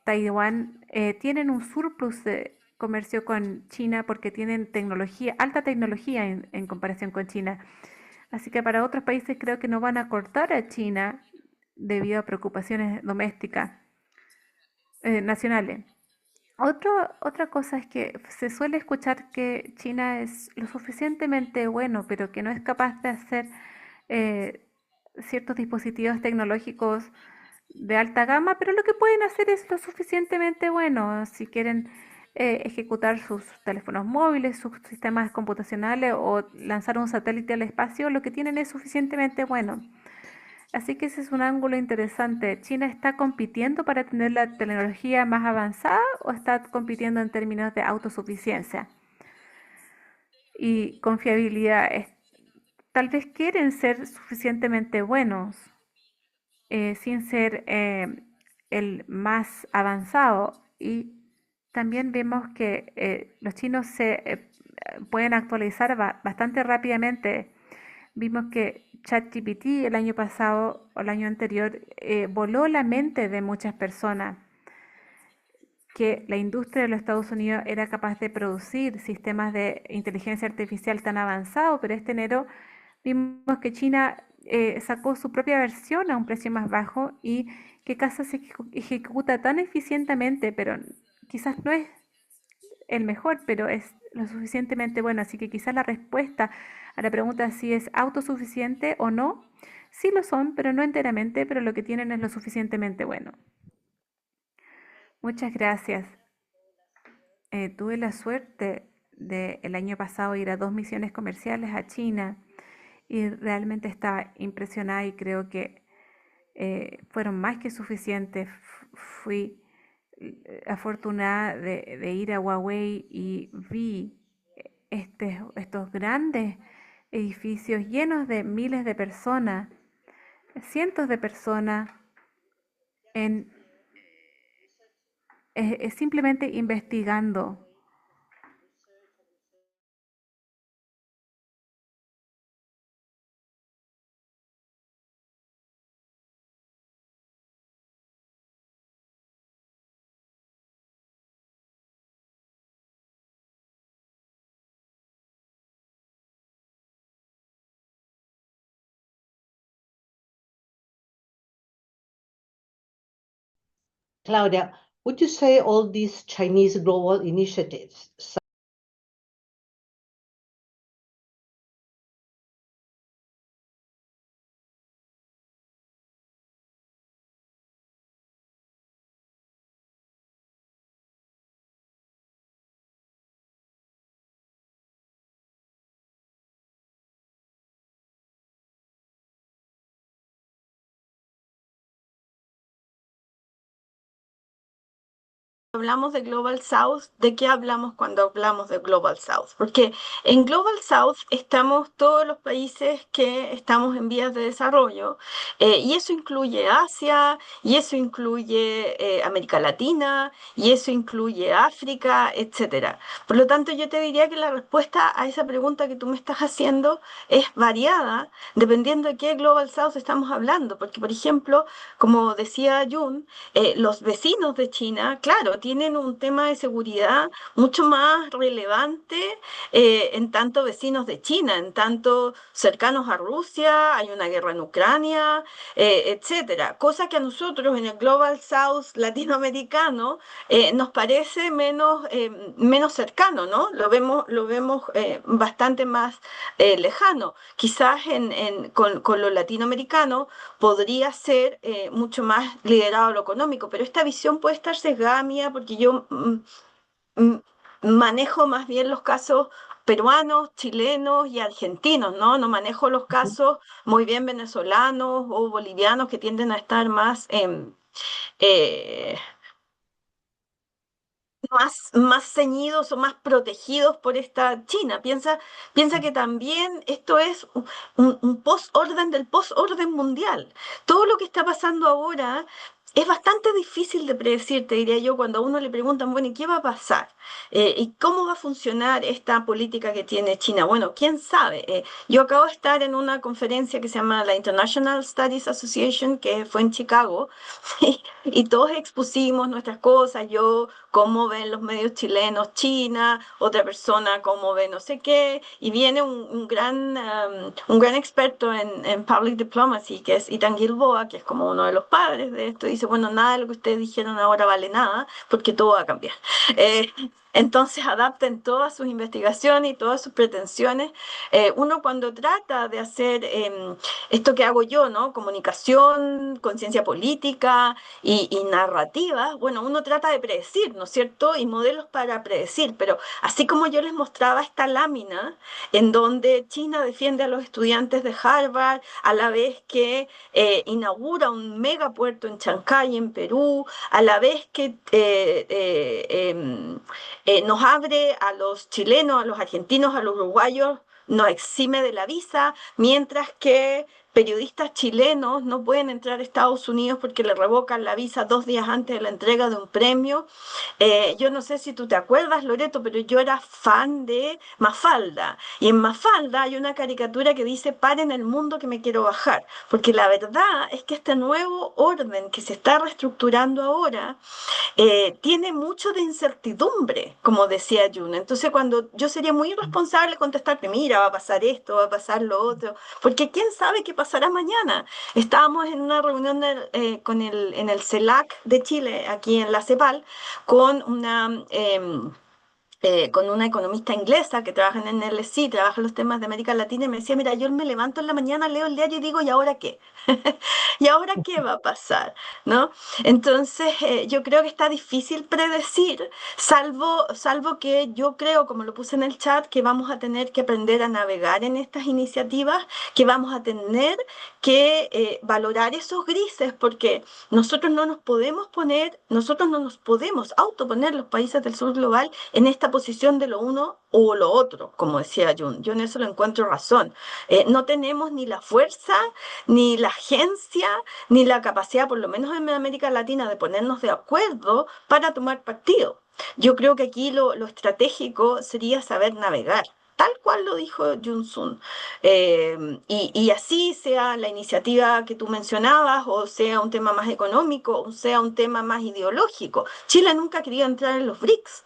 Taiwán tienen un surplus de comercio con China porque tienen tecnología, alta tecnología en comparación con China. Así que para otros países creo que no van a cortar a China debido a preocupaciones domésticas, nacionales. Otra cosa es que se suele escuchar que China es lo suficientemente bueno, pero que no es capaz de hacer eh, ciertos dispositivos tecnológicos de alta gama, pero lo que pueden hacer es lo suficientemente bueno. Si quieren ejecutar sus teléfonos móviles, sus sistemas computacionales o lanzar un satélite al espacio, lo que tienen es suficientemente bueno. Así que ese es un ángulo interesante. ¿China está compitiendo para tener la tecnología más avanzada o está compitiendo en términos de autosuficiencia y confiabilidad? Tal vez quieren ser suficientemente buenos sin ser el más avanzado. Y también vemos que los chinos se pueden actualizar bastante rápidamente. Vimos que ChatGPT el año pasado o el año anterior voló la mente de muchas personas, que la industria de los Estados Unidos era capaz de producir sistemas de inteligencia artificial tan avanzados, pero este enero vimos que China sacó su propia versión a un precio más bajo y que CASA se ejecuta tan eficientemente, pero quizás no es el mejor, pero es lo suficientemente bueno. Así que quizás la respuesta a la pregunta si es autosuficiente o no, sí lo son, pero no enteramente, pero lo que tienen es lo suficientemente bueno. Muchas gracias. Tuve la suerte de el año pasado ir a 2 misiones comerciales a China y realmente estaba impresionada y creo que fueron más que suficientes. Fui afortunada de ir a Huawei y vi estos grandes edificios llenos de miles de personas, cientos de personas, en, simplemente investigando. Claudia, would you say all these Chinese global initiatives, Hablamos de Global South, ¿de qué hablamos cuando hablamos de Global South? Porque en Global South estamos todos los países que estamos en vías de desarrollo, y eso incluye Asia, y eso incluye América Latina, y eso incluye África, etcétera. Por lo tanto, yo te diría que la respuesta a esa pregunta que tú me estás haciendo es variada dependiendo de qué Global South estamos hablando. Porque, por ejemplo, como decía Jun, los vecinos de China, claro, tienen un tema de seguridad mucho más relevante, en tanto vecinos de China, en tanto cercanos a Rusia, hay una guerra en Ucrania, etcétera. Cosa que a nosotros en el Global South latinoamericano nos parece menos cercano, ¿no? Lo vemos bastante más lejano. Quizás con lo latinoamericano podría ser mucho más liderado a lo económico, pero esta visión puede estar sesgada mía porque yo mm, manejo más bien los casos peruanos, chilenos y argentinos, ¿no? No manejo los casos muy bien venezolanos o bolivianos que tienden a estar eh, más ceñidos o más protegidos por esta China. Piensa que también esto es un post-orden del post-orden mundial. Todo lo que está pasando ahora es bastante difícil de predecir, te diría yo, cuando a uno le preguntan, bueno, ¿y qué va a pasar? ¿Y cómo va a funcionar esta política que tiene China? Bueno, quién sabe. Yo acabo de estar en una conferencia que se llama la International Studies Association, que fue en Chicago, y todos expusimos nuestras cosas, yo cómo ven los medios chilenos China, otra persona cómo ve no sé qué, y viene un gran experto en public diplomacy, que es Ethan Gilboa, que es como uno de los padres de esto, y dice, bueno, nada de lo que ustedes dijeron ahora vale nada, porque todo va a cambiar. Eh, entonces adapten todas sus investigaciones y todas sus pretensiones. Uno cuando trata de hacer esto que hago yo, ¿no? Comunicación, conciencia política y narrativa, bueno, uno trata de predecir, ¿no es cierto? Y modelos para predecir, pero así como yo les mostraba esta lámina en donde China defiende a los estudiantes de Harvard, a la vez que inaugura un megapuerto en Chancay, en Perú, a la vez que nos abre a los chilenos, a los argentinos, a los uruguayos, nos exime de la visa, mientras que periodistas chilenos no pueden entrar a Estados Unidos porque le revocan la visa 2 días antes de la entrega de un premio. Yo no sé si tú te acuerdas, Loreto, pero yo era fan de Mafalda. Y en Mafalda hay una caricatura que dice, paren el mundo que me quiero bajar. Porque la verdad es que este nuevo orden que se está reestructurando ahora tiene mucho de incertidumbre, como decía Jun. Entonces, cuando yo sería muy irresponsable contestarte, mira, va a pasar esto, va a pasar lo otro, porque quién sabe qué pasará mañana. Estábamos en una reunión en el CELAC de Chile, aquí en la CEPAL, con con una economista inglesa que trabaja en NLC, trabaja los temas de América Latina, y me decía, mira, yo me levanto en la mañana, leo el diario y digo, ¿y ahora qué? ¿Y ahora qué va a pasar? ¿No? Entonces, yo creo que está difícil predecir, salvo que yo creo, como lo puse en el chat, que vamos a tener que aprender a navegar en estas iniciativas, que vamos a tener que valorar esos grises, porque nosotros no nos podemos autoponer los países del sur global en esta posición de lo uno o lo otro, como decía Jun. Yo en eso lo encuentro razón. No tenemos ni la fuerza, ni la agencia, ni la capacidad, por lo menos en América Latina, de ponernos de acuerdo para tomar partido. Yo creo que aquí lo estratégico sería saber navegar, tal cual lo dijo Jun Sun. Y así sea la iniciativa que tú mencionabas, o sea un tema más económico, o sea un tema más ideológico. Chile nunca quería entrar en los BRICS.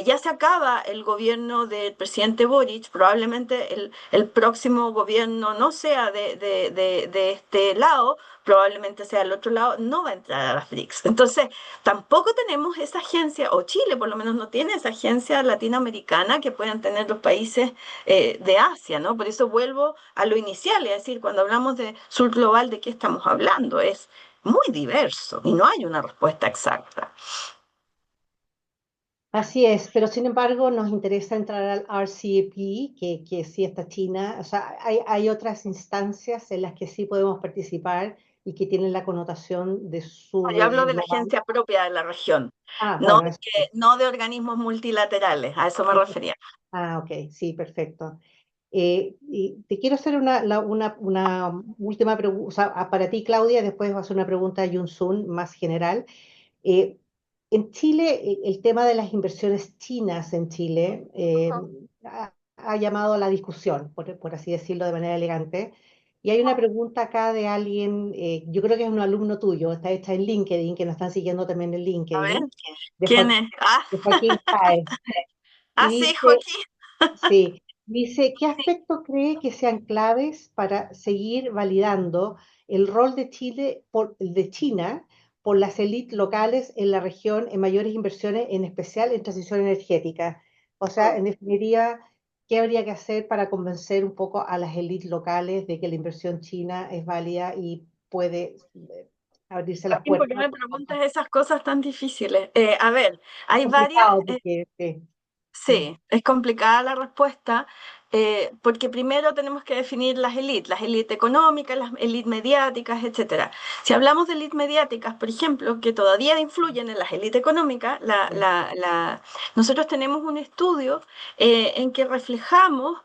Ya se acaba el gobierno del presidente Boric, probablemente el próximo gobierno no sea de este lado, probablemente sea del otro lado, no va a entrar a las BRICS. Entonces, tampoco tenemos esa agencia, o Chile por lo menos no tiene esa agencia latinoamericana que puedan tener los países de Asia, ¿no? Por eso vuelvo a lo inicial, es decir, cuando hablamos de sur global, ¿de qué estamos hablando? Es muy diverso y no hay una respuesta exacta. Así es, pero sin embargo nos interesa entrar al RCEP, que sí está China. O sea, hay otras instancias en las que sí podemos participar y que tienen la connotación de sur Yo hablo de la global. agencia propia de la región, Ah, bueno, eso. no de organismos multilaterales, a eso me refería. Ah, ok, sí, perfecto. Y te quiero hacer una última pregunta, o sea, para ti, Claudia, después voy a hacer una pregunta a Yun-Sun más general. Eh, en Chile, el tema de las inversiones chinas en Chile ha llamado a la discusión, por así decirlo de manera elegante. Y hay una pregunta acá de alguien, yo creo que es un alumno tuyo, está hecha en LinkedIn, que nos están siguiendo también en A ver, LinkedIn, de, ¿quién es? de Joaquín Páez. Y Sí, dice, Joaquín. sí, dice, ¿qué aspectos cree que sean claves para seguir validando el rol de Chile el de China por las élites locales en la región en mayores inversiones, en especial en transición energética? O sea, en definitiva, ¿qué habría que hacer para convencer un poco a las élites locales de que la inversión china es válida y puede abrirse las Joaquín, ¿por qué puertas? me preguntas esas cosas tan difíciles? A ver, Es hay varias. complicado porque, sí. Mm. Sí, es complicada la respuesta, porque primero tenemos que definir las élites económicas, las élites mediáticas, etcétera. Si hablamos de élites mediáticas, por ejemplo, que todavía influyen en las élites económicas, nosotros tenemos un estudio en que reflejamos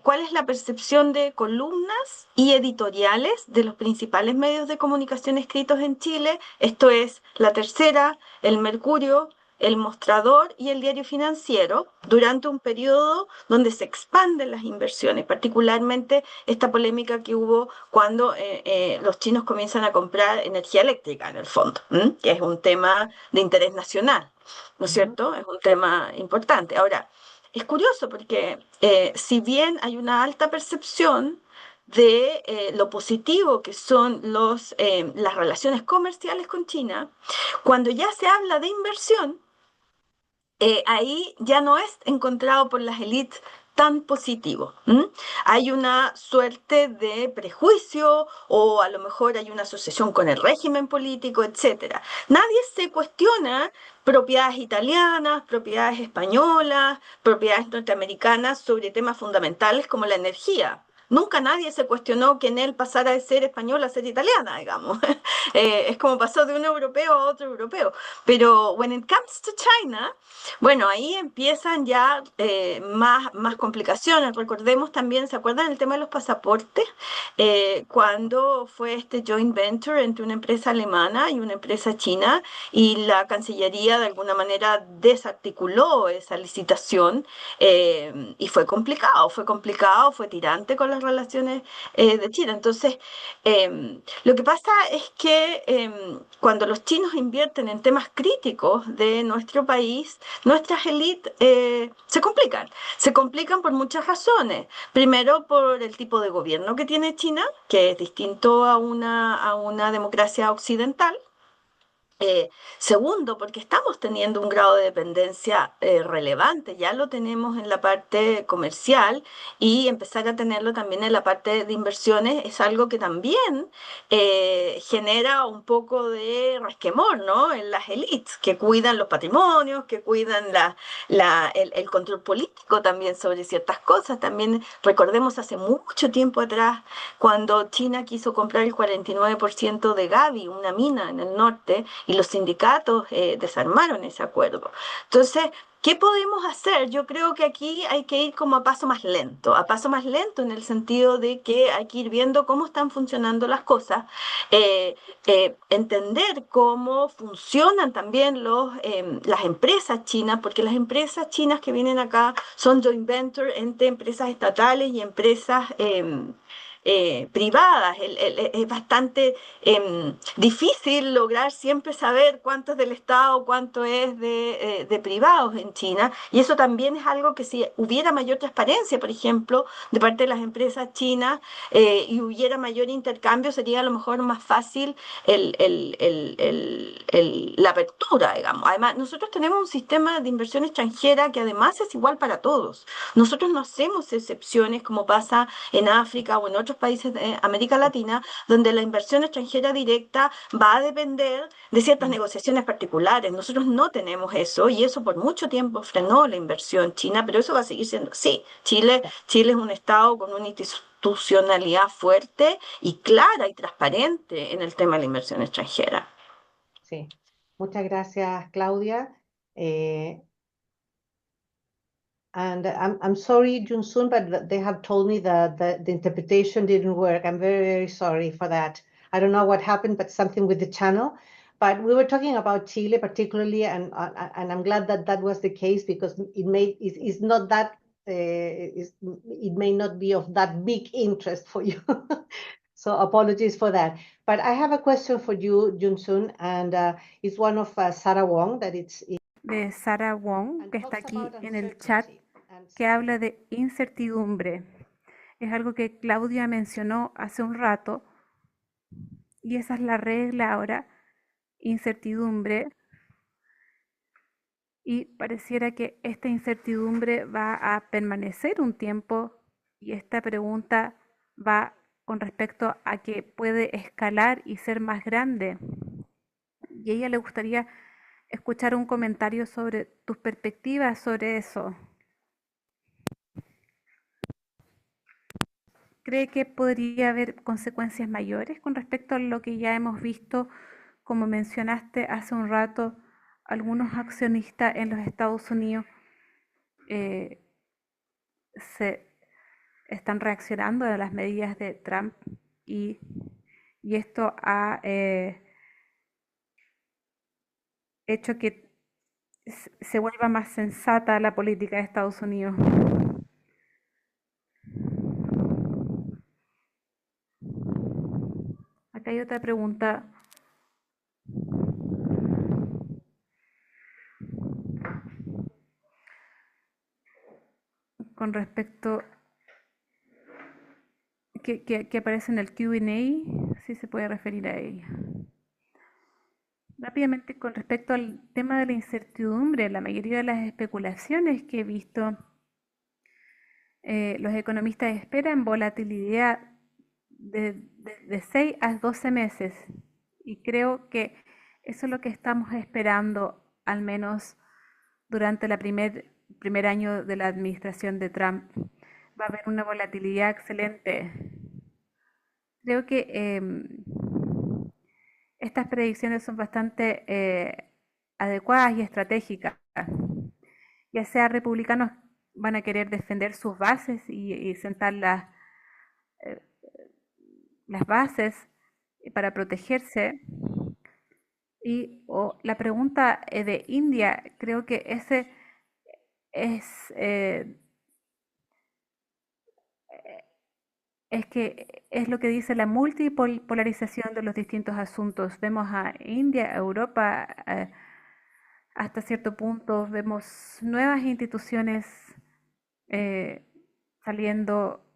cuál es la percepción de columnas y editoriales de los principales medios de comunicación escritos en Chile, esto es La Tercera, El Mercurio, El Mostrador y el Diario Financiero durante un periodo donde se expanden las inversiones, particularmente esta polémica que hubo cuando los chinos comienzan a comprar energía eléctrica en el fondo, que es un tema de interés nacional, ¿no es Ujú. cierto? Es un tema importante. Ahora, es curioso porque si bien hay una alta percepción de lo positivo que son las relaciones comerciales con China, cuando ya se habla de inversión, ahí ya no es encontrado por las élites tan positivo. Hay una suerte de prejuicio o a lo mejor hay una asociación con el régimen político, etcétera. Nadie se cuestiona propiedades italianas, propiedades españolas, propiedades norteamericanas sobre temas fundamentales como la energía. Nunca nadie se cuestionó que en él pasara de ser española a ser italiana, digamos. Es como pasó de un europeo a otro europeo. Pero when it comes to China, bueno, ahí empiezan ya más complicaciones. Recordemos también, ¿se acuerdan el tema de los pasaportes? Cuando fue este joint venture entre una empresa alemana y una empresa china y la Cancillería de alguna manera desarticuló esa licitación y fue complicado, fue tirante con las las relaciones de China. Entonces, lo que pasa es que cuando los chinos invierten en temas críticos de nuestro país, nuestras élites se complican por muchas razones. Primero, por el tipo de gobierno que tiene China, que es distinto a una democracia occidental. Segundo, porque estamos teniendo un grado de dependencia relevante, ya lo tenemos en la parte comercial y empezar a tenerlo también en la parte de inversiones es algo que también genera un poco de resquemor, ¿no? En las élites que cuidan los patrimonios, que cuidan el control político también sobre ciertas cosas. También recordemos hace mucho tiempo atrás cuando China quiso comprar el 49% de Gavi, una mina en el norte, y los sindicatos desarmaron ese acuerdo. Entonces, ¿qué podemos hacer? Yo creo que aquí hay que ir como a paso más lento en el sentido de que hay que ir viendo cómo están funcionando las cosas, eh, entender cómo funcionan también las empresas chinas, porque las empresas chinas que vienen acá son joint venture entre empresas estatales y empresas privadas. Es bastante difícil lograr siempre saber cuánto es del Estado, cuánto es de privados en China. Y eso también es algo que si hubiera mayor transparencia, por ejemplo, de parte de las empresas chinas y hubiera mayor intercambio, sería a lo mejor más fácil la apertura, digamos. Además, nosotros tenemos un sistema de inversión extranjera que además es igual para todos. Nosotros no hacemos excepciones como pasa en África o en otros países de América Latina, donde la inversión extranjera directa va a depender de ciertas negociaciones particulares. Nosotros no tenemos eso y eso por mucho tiempo frenó la inversión china, pero eso va a seguir siendo así. Chile es un Estado con una institucionalidad fuerte y clara y transparente en el tema de la inversión extranjera. Sí. Muchas gracias, Claudia. Eh, And I'm sorry, Junsun, but they have told me that the interpretation didn't work. I'm very, very sorry for that. I don't know what happened, but something with the channel. But we were talking about Chile particularly, and I'm glad that that was the case because it's not that it may not be of that big interest for you. So apologies for that. But I have a question for you, Junsun, and it's one of Sarah Wong that it's De Sarah Wong, and que está talks aquí about en el chat, uncertainty. que habla de incertidumbre. Es algo que Claudia mencionó hace un rato y esa es la regla ahora, incertidumbre. Y pareciera que esta incertidumbre va a permanecer un tiempo y esta pregunta va con respecto a que puede escalar y ser más grande. Y a ella le gustaría escuchar un comentario sobre tus perspectivas sobre eso. ¿Cree que podría haber consecuencias mayores con respecto a lo que ya hemos visto, como mencionaste hace un rato, algunos accionistas en los Estados Unidos se están reaccionando a las medidas de Trump y esto ha hecho que se vuelva más sensata la política de Estados Unidos? Acá hay otra pregunta. Con respecto que aparece en el Q&A, si se puede referir a ella. Rápidamente, con respecto al tema de la incertidumbre, la mayoría de las especulaciones que he visto, los economistas esperan volatilidad de 6 a 12 meses y creo que eso es lo que estamos esperando, al menos durante el primer año de la administración de Trump. Va a haber una volatilidad excelente. Creo que estas predicciones son bastante adecuadas y estratégicas. Ya sea republicanos van a querer defender sus bases y sentar las bases para protegerse. O la pregunta de India, creo que ese es es que es lo que dice la multipolarización de los distintos asuntos. Vemos a India, a Europa, hasta cierto punto, vemos nuevas instituciones eh, saliendo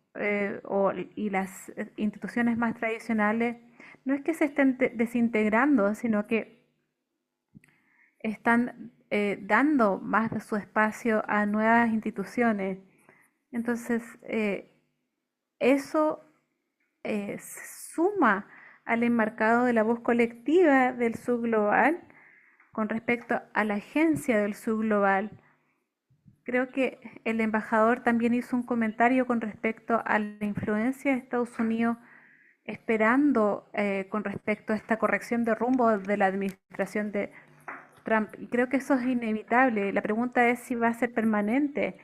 y las instituciones más tradicionales no es que se estén desintegrando, sino que están dando más de su espacio a nuevas instituciones. Entonces, eso se suma al enmarcado de la voz colectiva del subglobal con respecto a la agencia del subglobal. Creo que el embajador también hizo un comentario con respecto a la influencia de Estados Unidos esperando con respecto a esta corrección de rumbo de la administración de Trump. Y creo que eso es inevitable. La pregunta es si va a ser permanente.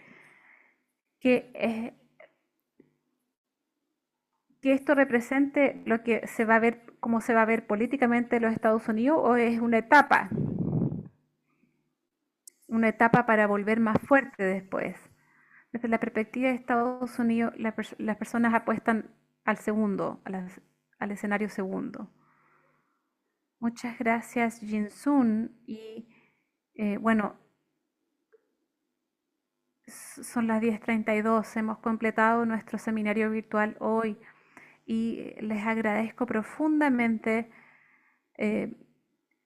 Que, que esto represente lo que se va a ver, cómo se va a ver políticamente en los Estados Unidos, o es una etapa para volver más fuerte después. Desde la perspectiva de Estados Unidos, las personas apuestan al segundo, al escenario segundo. Muchas gracias, Jinsun. Y bueno, son las 10:32. Hemos completado nuestro seminario virtual hoy y les agradezco profundamente.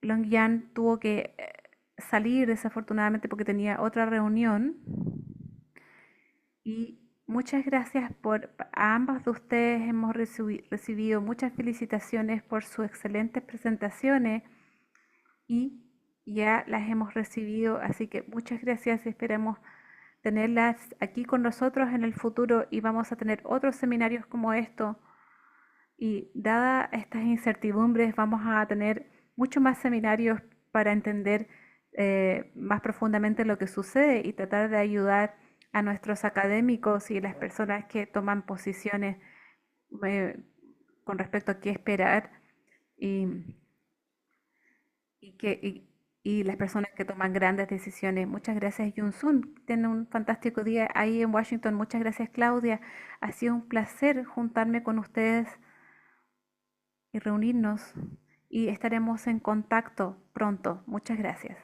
Long Yan tuvo que salir desafortunadamente porque tenía otra reunión. Y muchas gracias a ambas de ustedes. Hemos recibido muchas felicitaciones por sus excelentes presentaciones y ya las hemos recibido, así que muchas gracias. Esperamos tenerlas aquí con nosotros en el futuro y vamos a tener otros seminarios como esto. Y dadas estas incertidumbres, vamos a tener muchos más seminarios para entender más profundamente lo que sucede y tratar de ayudar a nuestros académicos y las personas que toman posiciones eh, con respecto a qué esperar y, y las personas que toman grandes decisiones. Muchas gracias, Yun-Sun. Tienen un fantástico día ahí en Washington. Muchas gracias, Claudia. Ha sido un placer juntarme con ustedes y reunirnos y estaremos en contacto pronto. Muchas gracias.